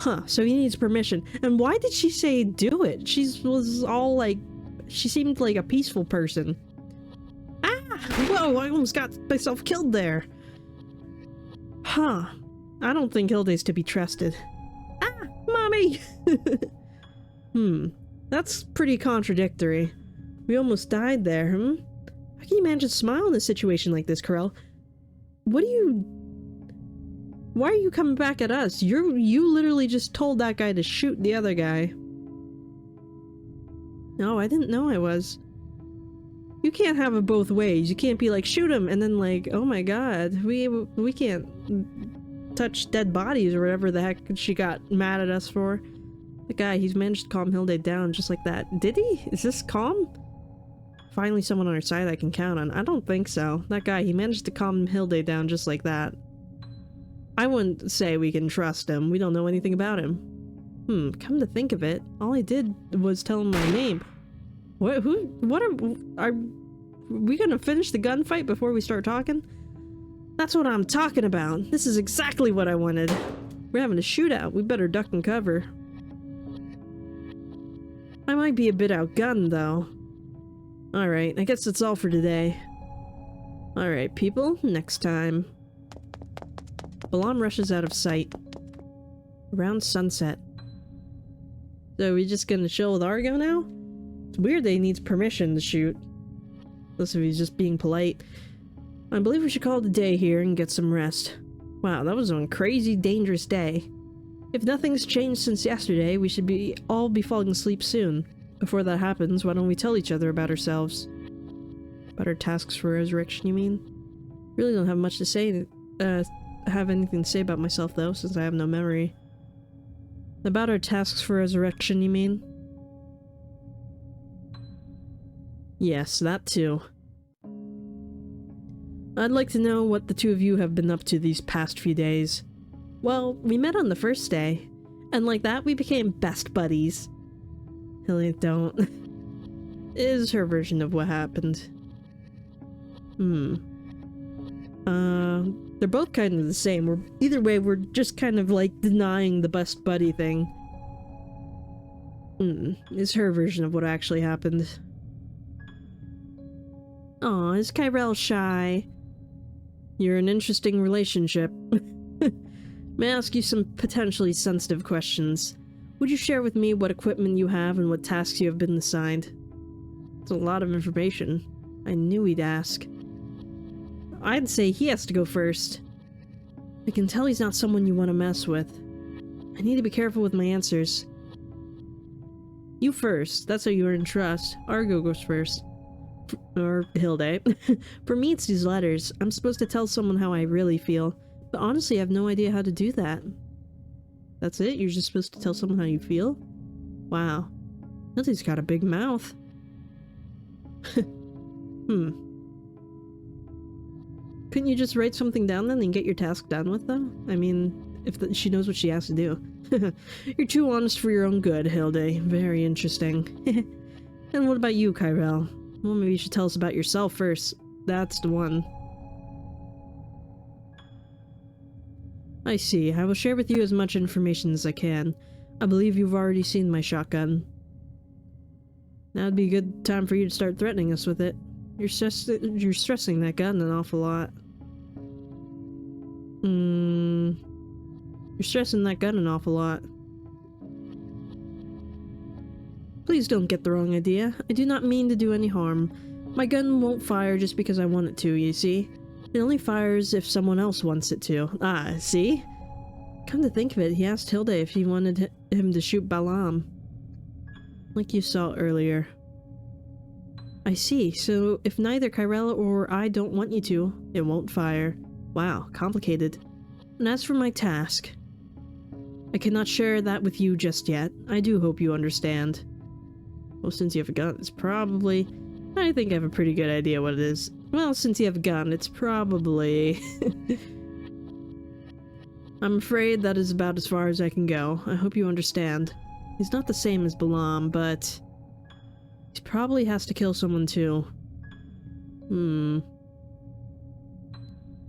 Huh, so he needs permission. And why did she say do it? She was all like... She seemed like a peaceful person. Ah! Whoa, I almost got myself killed there. Huh. I don't think Hilde's to be trusted. Ah! Mommy! That's pretty contradictory. We almost died there, How can you manage to smile in a situation like this, Kirel? Why are you coming back at us? You literally just told that guy to shoot the other guy. No, I didn't know I was. You can't have it both ways. You can't be like, shoot him, and then like, oh my god, we can't touch dead bodies or whatever the heck she got mad at us for. The guy, he's managed to calm Hilde down just like that. Did he? Is this calm? Finally someone on our side I can count on. I don't think so. That guy, he managed to calm Hilde down just like that. I wouldn't say we can trust him. We don't know anything about him. Come to think of it, all I did was tell him my name. What are we gonna finish the gunfight before we start talking? That's what I'm talking about. This is exactly what I wanted. We're having a shootout. We better duck and cover. I might be a bit outgunned, though. Alright, I guess that's all for today. Alright, people, next time. Balam rushes out of sight. Around sunset. So, are we just gonna chill with Argo now? It's weird that he needs permission to shoot. Unless if he's just being polite. I believe we should call it a day here and get some rest. Wow, that was a crazy, dangerous day. If nothing's changed since yesterday, we should all be falling asleep soon. Before that happens, why don't we tell each other about ourselves? About our tasks for resurrection, you mean? Really don't have much to say, have anything to say about myself though, since I have no memory. About our tasks for resurrection, you mean? Yes, that too. I'd like to know what the two of you have been up to these past few days. Well, we met on the first day, and like that we became best buddies. Hilly, don't. It is her version of what happened. They're both kind of the same. Either way, we're just kind of like denying the best buddy thing. It's her version of what actually happened. Aw, is Kirel shy? You're an interesting relationship. May I ask you some potentially sensitive questions? Would you share with me what equipment you have and what tasks you have been assigned? It's a lot of information. I knew he'd ask. I'd say he has to go first. I can tell he's not someone you want to mess with. I need to be careful with my answers. You first. That's how you earn trust. Argo goes first. Or Hilde. For me, it's these letters. I'm supposed to tell someone how I really feel, but honestly, I have no idea how to do that. That's it? You're just supposed to tell someone how you feel? Wow. Hilde's got a big mouth. Couldn't you just write something down then and get your task done with them? I mean, if she knows what she has to do. You're too honest for your own good, Hilde. Very interesting. And what about you, Kirel? Well, maybe you should tell us about yourself first. That's the one. I see. I will share with you as much information as I can. I believe you've already seen my shotgun. Now'd be a good time for you to start threatening us with it. You're stressing that gun an awful lot. You're stressing that gun an awful lot. Please don't get the wrong idea. I do not mean to do any harm. My gun won't fire just because I want it to, you see? It only fires if someone else wants it to. Ah, see? Come to think of it, he asked Hilde if he wanted him to shoot Balam. Like you saw earlier. I see, so if neither Kirel or I don't want you to, it won't fire. Wow, complicated. And as for my task, I cannot share that with you just yet. I do hope you understand. Well, since you have a gun, it's probably... I think I have a pretty good idea what it is. Well, since you have a gun, it's probably... I'm afraid that is about as far as I can go. I hope you understand. He's not the same as Balam, but... he probably has to kill someone too.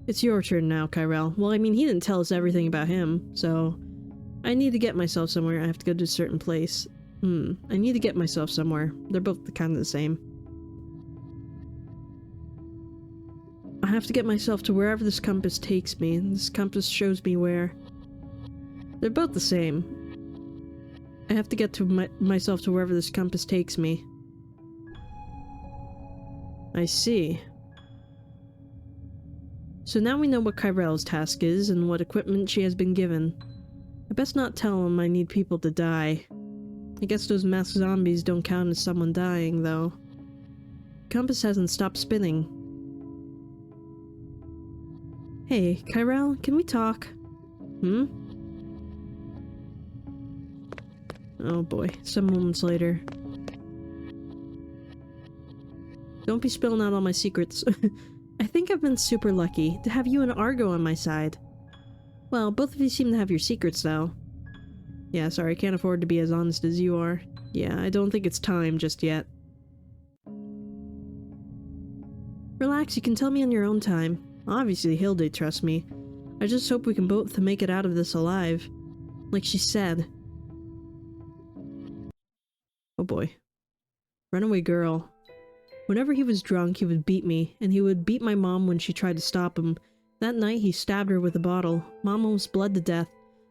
It's your turn now, Kirel. Well, I mean, he didn't tell us everything about him, so... I need to get myself somewhere. I have to go to a certain place. I need to get myself somewhere. They're both kind of the same. I have to get myself to wherever this compass takes me. This compass shows me where. They're both the same. I have to get to myself to wherever this compass takes me. I see. So now we know what Kirel's task is and what equipment she has been given. I best not tell him I need people to die. I guess those mass zombies don't count as someone dying, though. The compass hasn't stopped spinning. Hey, Kirel, can we talk? Oh boy, some moments later. Don't be spilling out all my secrets. I think I've been super lucky to have you and Argo on my side. Well, both of you seem to have your secrets, though. Yeah, sorry, I can't afford to be as honest as you are. Yeah, I don't think it's time just yet. Relax, you can tell me on your own time. Obviously, Hilde trusts me. I just hope we can both make it out of this alive. Like she said. Oh boy. Runaway girl. Whenever he was drunk, he would beat me, and he would beat my mom when she tried to stop him. That night, he stabbed her with a bottle. Mom almost bled to death.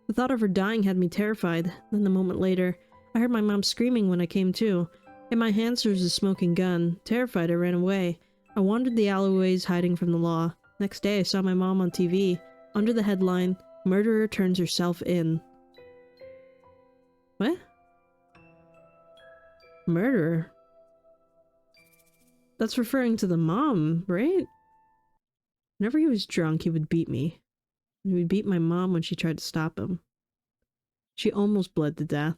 The thought of her dying had me terrified. Then a moment later, I heard my mom screaming when I came to. In my hands there was a smoking gun. Terrified, I ran away. I wandered the alleyways hiding from the law. Next day, I saw my mom on TV. Under the headline, "Murderer turns herself in." What? Murderer? That's referring to the mom, right? Whenever he was drunk, he would beat me. He would beat my mom when she tried to stop him. She almost bled to death.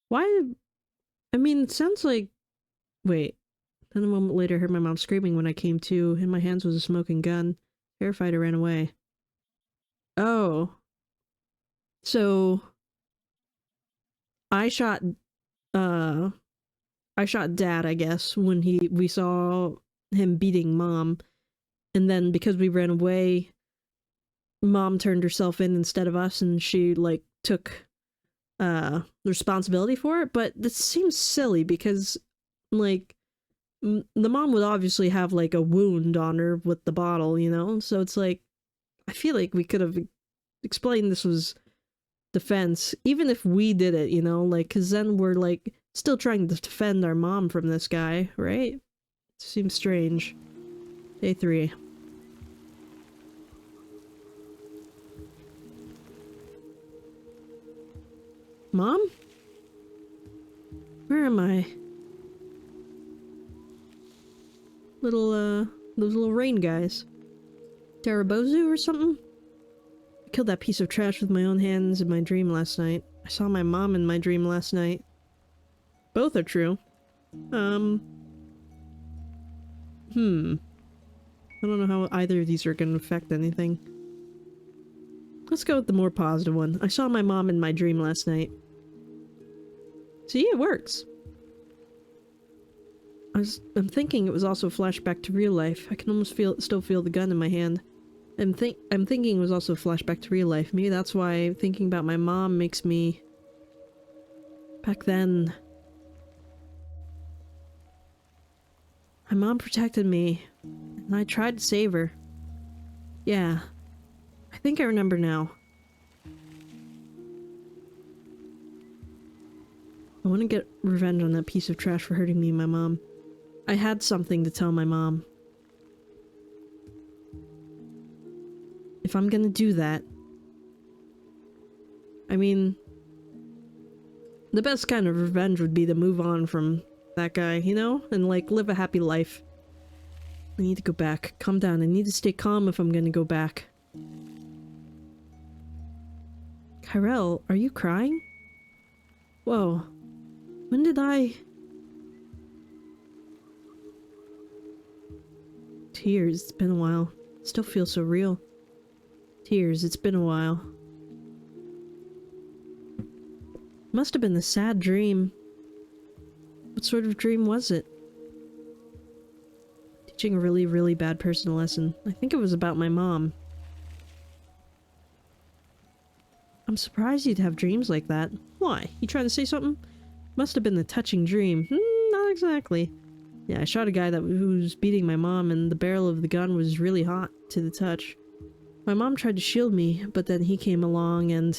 Why? I mean, it sounds like... Wait. Then a moment later, I heard my mom screaming when I came to. In my hands was a smoking gun. Terrified, I ran away. Oh. So... I shot Dad, I guess, when we saw him beating Mom. And then because we ran away, Mom turned herself in instead of us, and she, like, took responsibility for it. But this seems silly because, like, the mom would obviously have, like, a wound on her with the bottle, you know? So it's like, I feel like we could have explained this was defense, even if we did it, you know? Like, because then we're, like, still trying to defend our mom from this guy, right? It seems strange. Day 3. Mom? Where am I? Those little rain guys. Tarabozu or something? I killed that piece of trash with my own hands in my dream last night. I saw my mom in my dream last night. Both are true. I don't know how either of these are going to affect anything. Let's go with the more positive one. I saw my mom in my dream last night. See, it works. I'm thinking it was also a flashback to real life. I can almost still feel the gun in my hand. I'm thinking it was also a flashback to real life. Maybe that's why thinking about my mom makes me... Back then... My mom protected me, and I tried to save her. Yeah. I think I remember now. I want to get revenge on that piece of trash for hurting me and my mom. I had something to tell my mom. If I'm gonna do that... I mean... The best kind of revenge would be to move on from that guy, you know? And, like, live a happy life. I need to go back. Calm down. I need to stay calm if I'm gonna go back. Kirel, are you crying? Whoa. When did I... Tears. It's been a while. Still feels so real. Tears, it's been a while. Must have been a sad dream. What sort of dream was it? Teaching a really, really bad person a lesson. I think it was about my mom. I'm surprised you'd have dreams like that. Why? You trying to say something? Must have been a touching dream. Not exactly. Yeah, I shot a guy who was beating my mom, and the barrel of the gun was really hot to the touch. My mom tried to shield me, but then he came along and...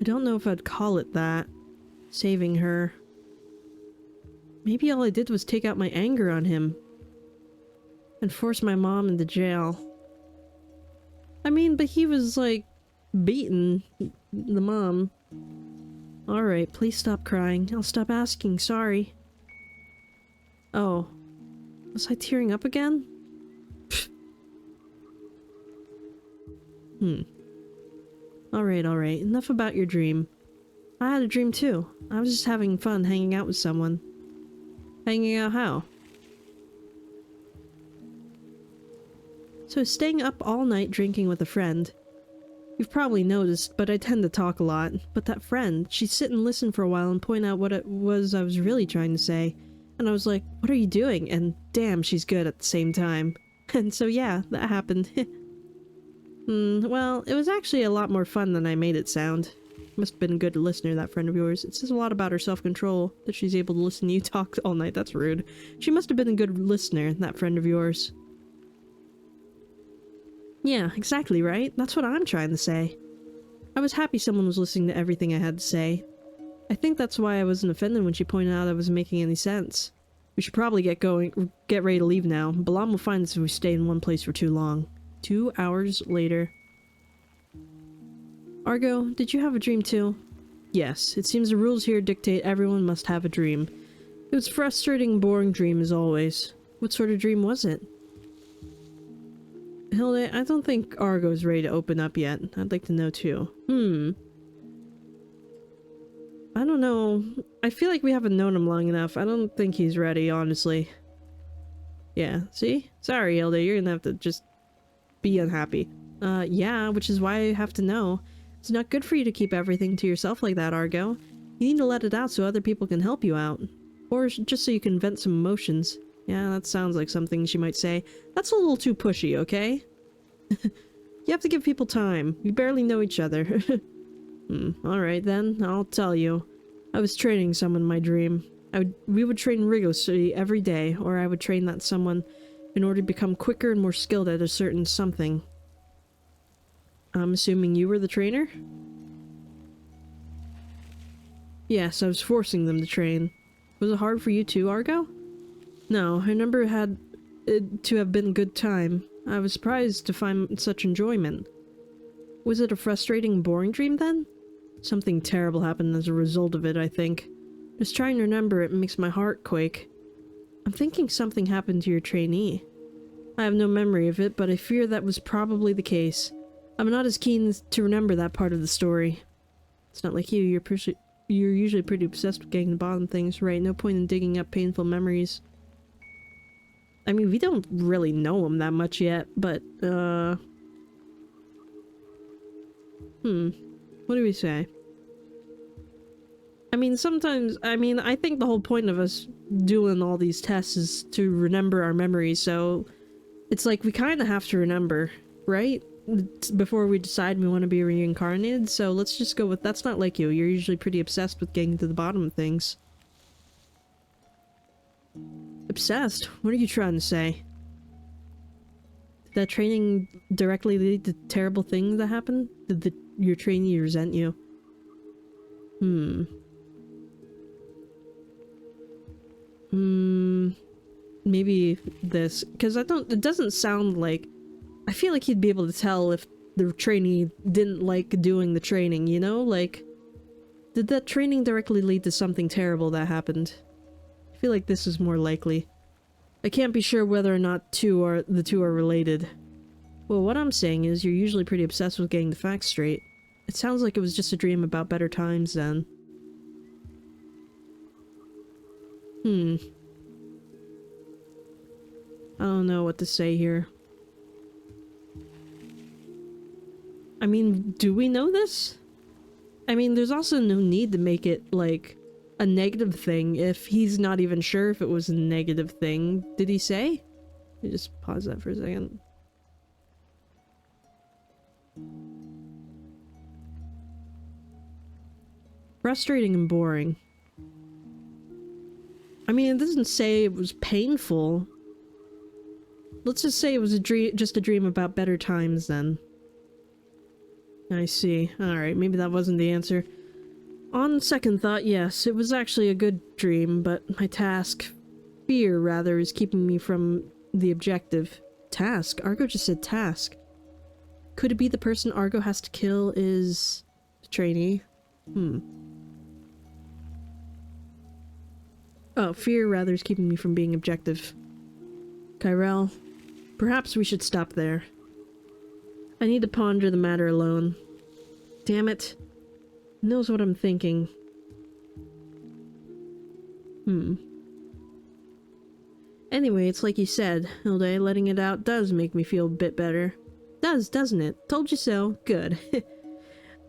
I don't know if I'd call it that. Saving her. Maybe all I did was take out my anger on him. And force my mom into jail. I mean, but he was, like, beaten the mom. Alright, please stop crying. I'll stop asking, sorry. Oh. Was I tearing up again? Alright, enough about your dream. I had a dream too. I was just having fun hanging out with someone. Hanging out how? So staying up all night drinking with a friend. You've probably noticed, but I tend to talk a lot. But that friend, she'd sit and listen for a while and point out what it was I was really trying to say. And I was like, what are you doing? And damn, she's good at the same time. And so yeah, that happened. Well, it was actually a lot more fun than I made it sound. Must have been a good listener, that friend of yours. It says a lot about her self-control, that she's able to listen to you talk all night. That's rude. She must have been a good listener, that friend of yours. Yeah, exactly, right? That's what I'm trying to say. I was happy someone was listening to everything I had to say. I think that's why I wasn't offended when she pointed out I wasn't making any sense. We should probably get ready to leave now. Balam will find us if we stay in one place for too long. 2 hours later. Argo, did you have a dream too? Yes, it seems the rules here dictate everyone must have a dream. It was a frustrating, boring dream as always. What sort of dream was it? Hilde, I don't think Argo's ready to open up yet. I'd like to know too. I don't know. I feel like we haven't known him long enough. I don't think he's ready, honestly. Yeah, see? Sorry, Hilde, you're gonna have to just be unhappy. Yeah, which is why I have to know. It's not good for you to keep everything to yourself like that, Argo. You need to let it out so other people can help you out. Or just so you can vent some emotions. Yeah, that sounds like something she might say. That's a little too pushy, okay? You have to give people time. We barely know each other. Alright then, I'll tell you. I was training someone in my dream. We would train rigorously every day, or I would train that someone in order to become quicker and more skilled at a certain something. I'm assuming you were the trainer? Yes, I was forcing them to train. Was it hard for you too, Argo? No, I remember it had to have been a good time. I was surprised to find such enjoyment. Was it a frustrating, boring dream then? Something terrible happened as a result of it, I think. Just trying to remember it makes my heart quake. I'm thinking something happened to your trainee. I have no memory of it, but I fear that was probably the case. I'm not as keen to remember that part of the story. It's not like you, you're usually pretty obsessed with getting to the bottom of things, right? No point in digging up painful memories. I mean, we don't really know him that much yet, but, what do we say? I mean, sometimes, I think the whole point of us doing all these tests is to remember our memories, so it's like we kind of have to remember, right? Before we decide we want to be reincarnated, so let's just go with that's not like you. You're usually pretty obsessed with getting to the bottom of things. Obsessed? What are you trying to say? Did that training directly lead to terrible things that happened? Did your trainee resent you? Maybe this, because it doesn't sound like, I feel like he'd be able to tell if the trainee didn't like doing the training, you know? Like, did that training directly lead to something terrible that happened? I feel like this is more likely. I can't be sure whether or not the two are related. Well, what I'm saying is you're usually pretty obsessed with getting the facts straight. It sounds like it was just a dream about better times then. I don't know what to say here. I mean, do we know this? I mean, there's also no need to make it, like, a negative thing if he's not even sure if it was a negative thing. Did he say? Let me just pause that for a second. Frustrating and boring. I mean, it doesn't say it was painful. Let's just say it was a dream, just a dream about better times then. I see. Alright, maybe that wasn't the answer. On second thought, yes, it was actually a good dream, but my fear rather, is keeping me from the objective. Task? Argo just said task. Could it be the person Argo has to kill is a trainee? Oh, fear rather is keeping me from being objective. Kirel, perhaps we should stop there. I need to ponder the matter alone. Damn it. He knows what I'm thinking. Anyway, it's like you said, Hilde, letting it out does make me feel a bit better. Does, doesn't it? Told you so. Good.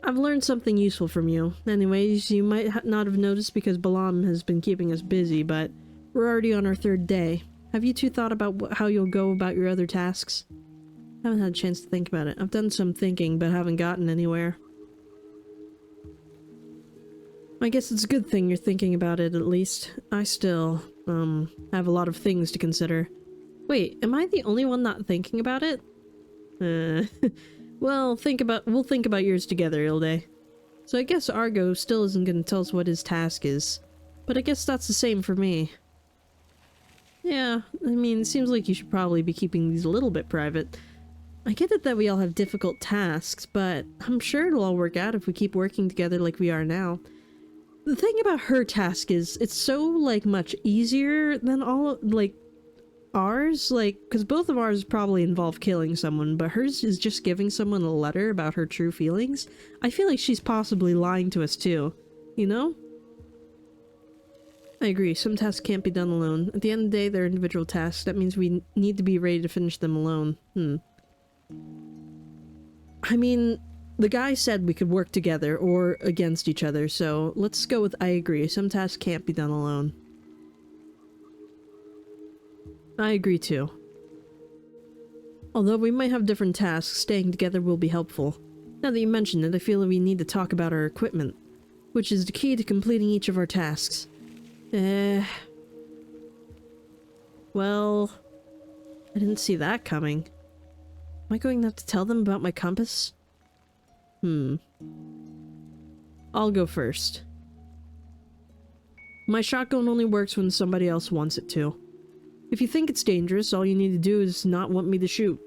I've learned something useful from you. Anyways, you might not have noticed because Balam has been keeping us busy, but we're already on our third day. Have you two thought about how you'll go about your other tasks? I haven't had a chance to think about it. I've done some thinking, but haven't gotten anywhere. I guess it's a good thing you're thinking about it, at least. I still, have a lot of things to consider. Wait, am I the only one not thinking about it? Well, we'll think about yours together, Hilde. So I guess Argo still isn't gonna tell us what his task is. But I guess that's the same for me. Yeah, I mean, it seems like you should probably be keeping these a little bit private. I get it that we all have difficult tasks, but I'm sure it'll all work out if we keep working together like we are now. The thing about her task is, it's so, like, much easier than all, like, ours, like, because both of ours probably involve killing someone, but hers is just giving someone a letter about her true feelings. I feel like she's possibly lying to us too, you know? I agree, some tasks can't be done alone. At the end of the day, they're individual tasks. That means we need to be ready to finish them alone. I mean, the guy said we could work together or against each other, so let's go with I agree. Some tasks can't be done alone. I agree too. Although we might have different tasks, staying together will be helpful. Now that you mention it, I feel that we need to talk about our equipment, which is the key to completing each of our tasks. Well, I didn't see that coming. Am I going to have to tell them about my compass? I'll go first. My shotgun only works when somebody else wants it to. If you think it's dangerous, all you need to do is not want me to shoot.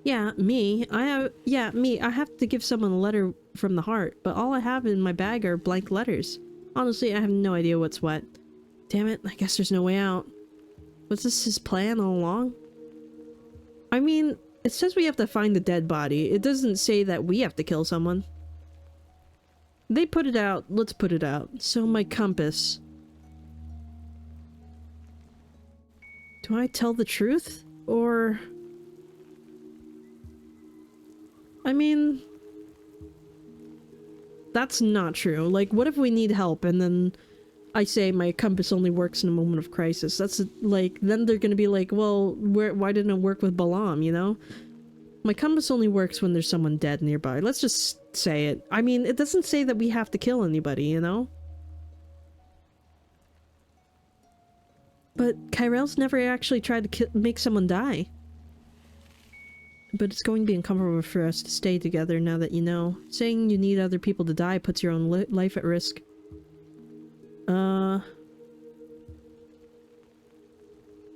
Yeah, me. I have to give someone a letter from the heart, but all I have in my bag are blank letters. Honestly, I have no idea what's what. Damn it, I guess there's no way out. Was this his plan all along? I mean, it says we have to find the dead body. It doesn't say that we have to kill someone. They put it out. Let's put it out. So my compass. Do I tell the truth? Or... I mean... That's not true. Like, what if we need help and then I say my compass only works in a moment of crisis? That's like, then they're gonna be like, well, why didn't it work with Balam, you know? My compass only works when there's someone dead nearby. Let's just say it. I mean, it doesn't say that we have to kill anybody, you know? But Kirel's never actually tried to make someone die. But it's going to be uncomfortable for us to stay together now that you know. Saying you need other people to die puts your own life at risk.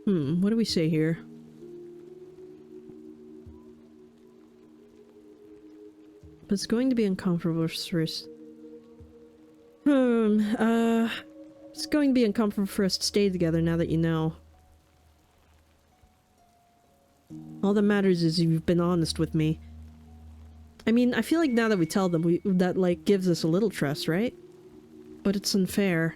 What do we say here? But it's going to be uncomfortable for us. It's going to be uncomfortable for us to stay together now that you know. All that matters is you've been honest with me. I mean, I feel like now that we tell them, that, like, gives us a little trust, right? But it's unfair.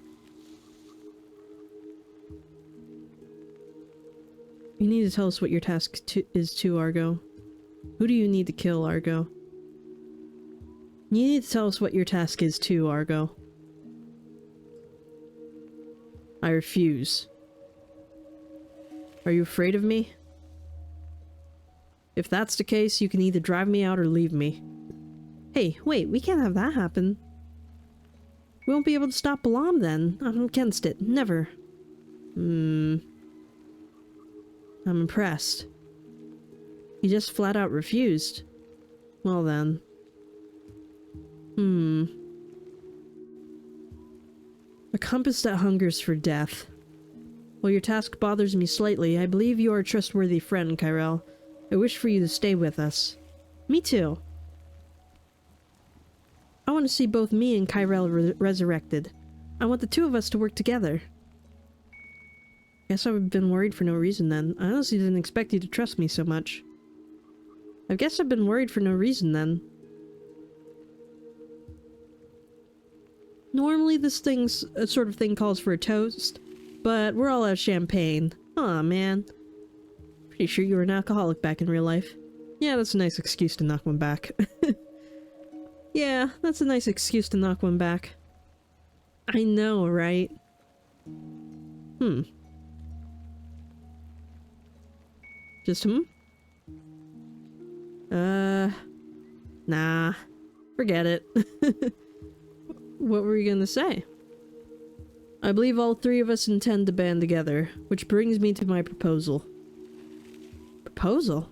You need to tell us what your task is too, Argo. Who do you need to kill, Argo? You need to tell us what your task is too, Argo. I refuse. Are you afraid of me? If that's the case, you can either drive me out or leave me. Hey, wait, we can't have that happen. We won't be able to stop Balam then. I'm against it. Never. I'm impressed. He just flat out refused. Well then. A compass that hungers for death. While your task bothers me slightly, I believe you are a trustworthy friend, Kirel. I wish for you to stay with us. Me too. I want to see both me and Kirel resurrected. I want the two of us to work together. Guess I've been worried for no reason then. I honestly didn't expect you to trust me so much. I guess I've been worried for no reason then. Normally this sort of thing calls for a toast, but we're all out of champagne. Aw, man. Pretty sure you were an alcoholic back in real life. Yeah, that's a nice excuse to knock one back. Yeah, that's a nice excuse to knock one back. I know, right? Just Nah. Forget it. What were you gonna say? I believe all three of us intend to band together, which brings me to my proposal. Proposal?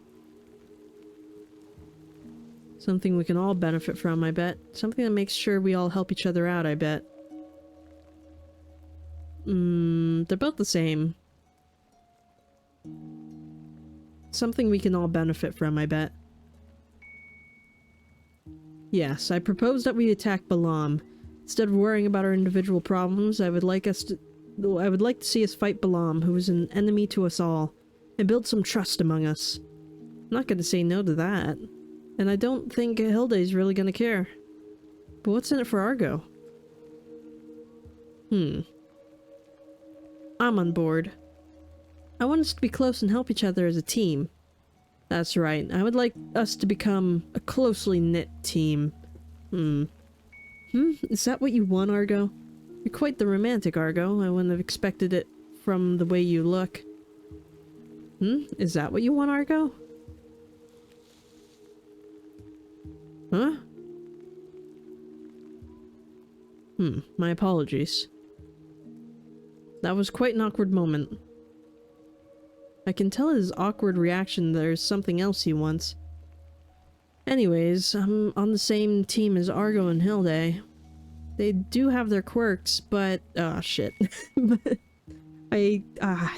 Something we can all benefit from, I bet. Something that makes sure we all help each other out, I bet. They're both the same. Something we can all benefit from, I bet. Yes, I propose that we attack Balam. Instead of worrying about our individual problems, I would like to see us fight Balam, who is an enemy to us all, and build some trust among us. I'm not gonna say no to that. And I don't think Hilde's really gonna care. But what's in it for Argo? I'm on board. I want us to be close and help each other as a team. That's right. I would like us to become a closely knit team. Is that what you want, Argo? You're quite the romantic, Argo. I wouldn't have expected it from the way you look. Is that what you want, Argo? Huh? My apologies. That was quite an awkward moment. I can tell his awkward reaction there's something else he wants. Anyways, I'm on the same team as Argo and Hilde. They do have their quirks, but... oh, shit. But I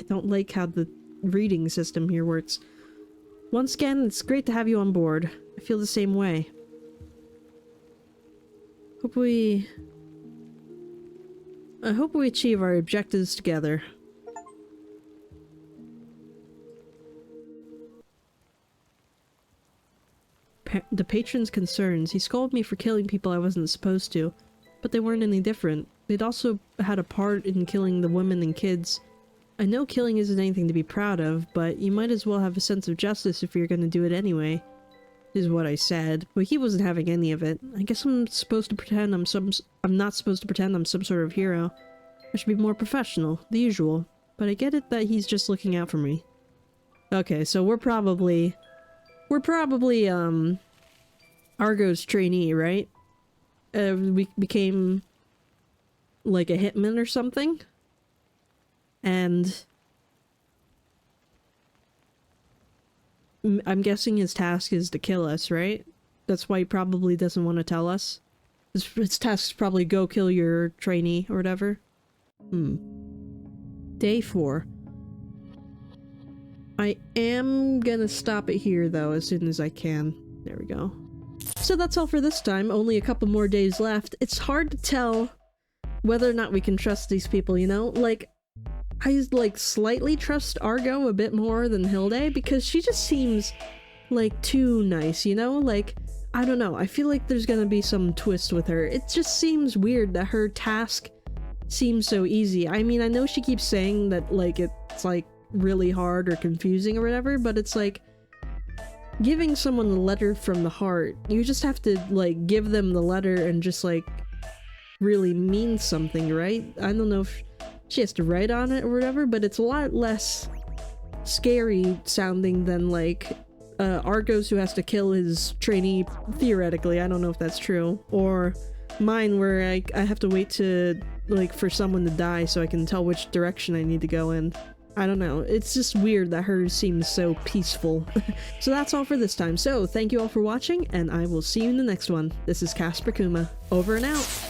don't like how the reading system here works. Once again, it's great to have you on board. I feel the same way. I hope we achieve our objectives together. The patron's concerns. He scolded me for killing people I wasn't supposed to, but they weren't any different. They'd also had a part in killing the women and kids. I know killing isn't anything to be proud of, but you might as well have a sense of justice if you're gonna do it anyway, is what I said, but he wasn't having any of it. I guess I'm supposed to pretend I'm not supposed to pretend I'm some sort of hero. I should be more professional, the usual, but I get it that he's just looking out for me. Okay, so we're probably Argo's trainee, right? We became like a hitman or something, and I'm guessing his task is to kill us, right? That's why he probably doesn't want to tell us. His task is probably go kill your trainee or whatever. Day 4. I am gonna stop it here though as soon as I can. There we go. So that's all for this time. Only a couple more days left. It's hard to tell whether or not we can trust these people, you know? Like, I slightly trust Argo a bit more than Hilde because she just seems like too nice, you know? Like, I don't know. I feel like there's gonna be some twist with her. It just seems weird that her task seems so easy. I mean, I know she keeps saying that like it's like really hard or confusing or whatever, but it's like giving someone a letter from the heart. You just have to like give them the letter and just like really mean something, right? I don't know if she has to write on it or whatever, but it's a lot less scary sounding than like Argos who has to kill his trainee, theoretically. I don't know if that's true. Or mine where I have to wait to like for someone to die so I can tell which direction I need to go in. I don't know, it's just weird that hers seems so peaceful. So that's all for this time. So thank you all for watching, and I will see you in the next one. This is Casper Kuma, over and out.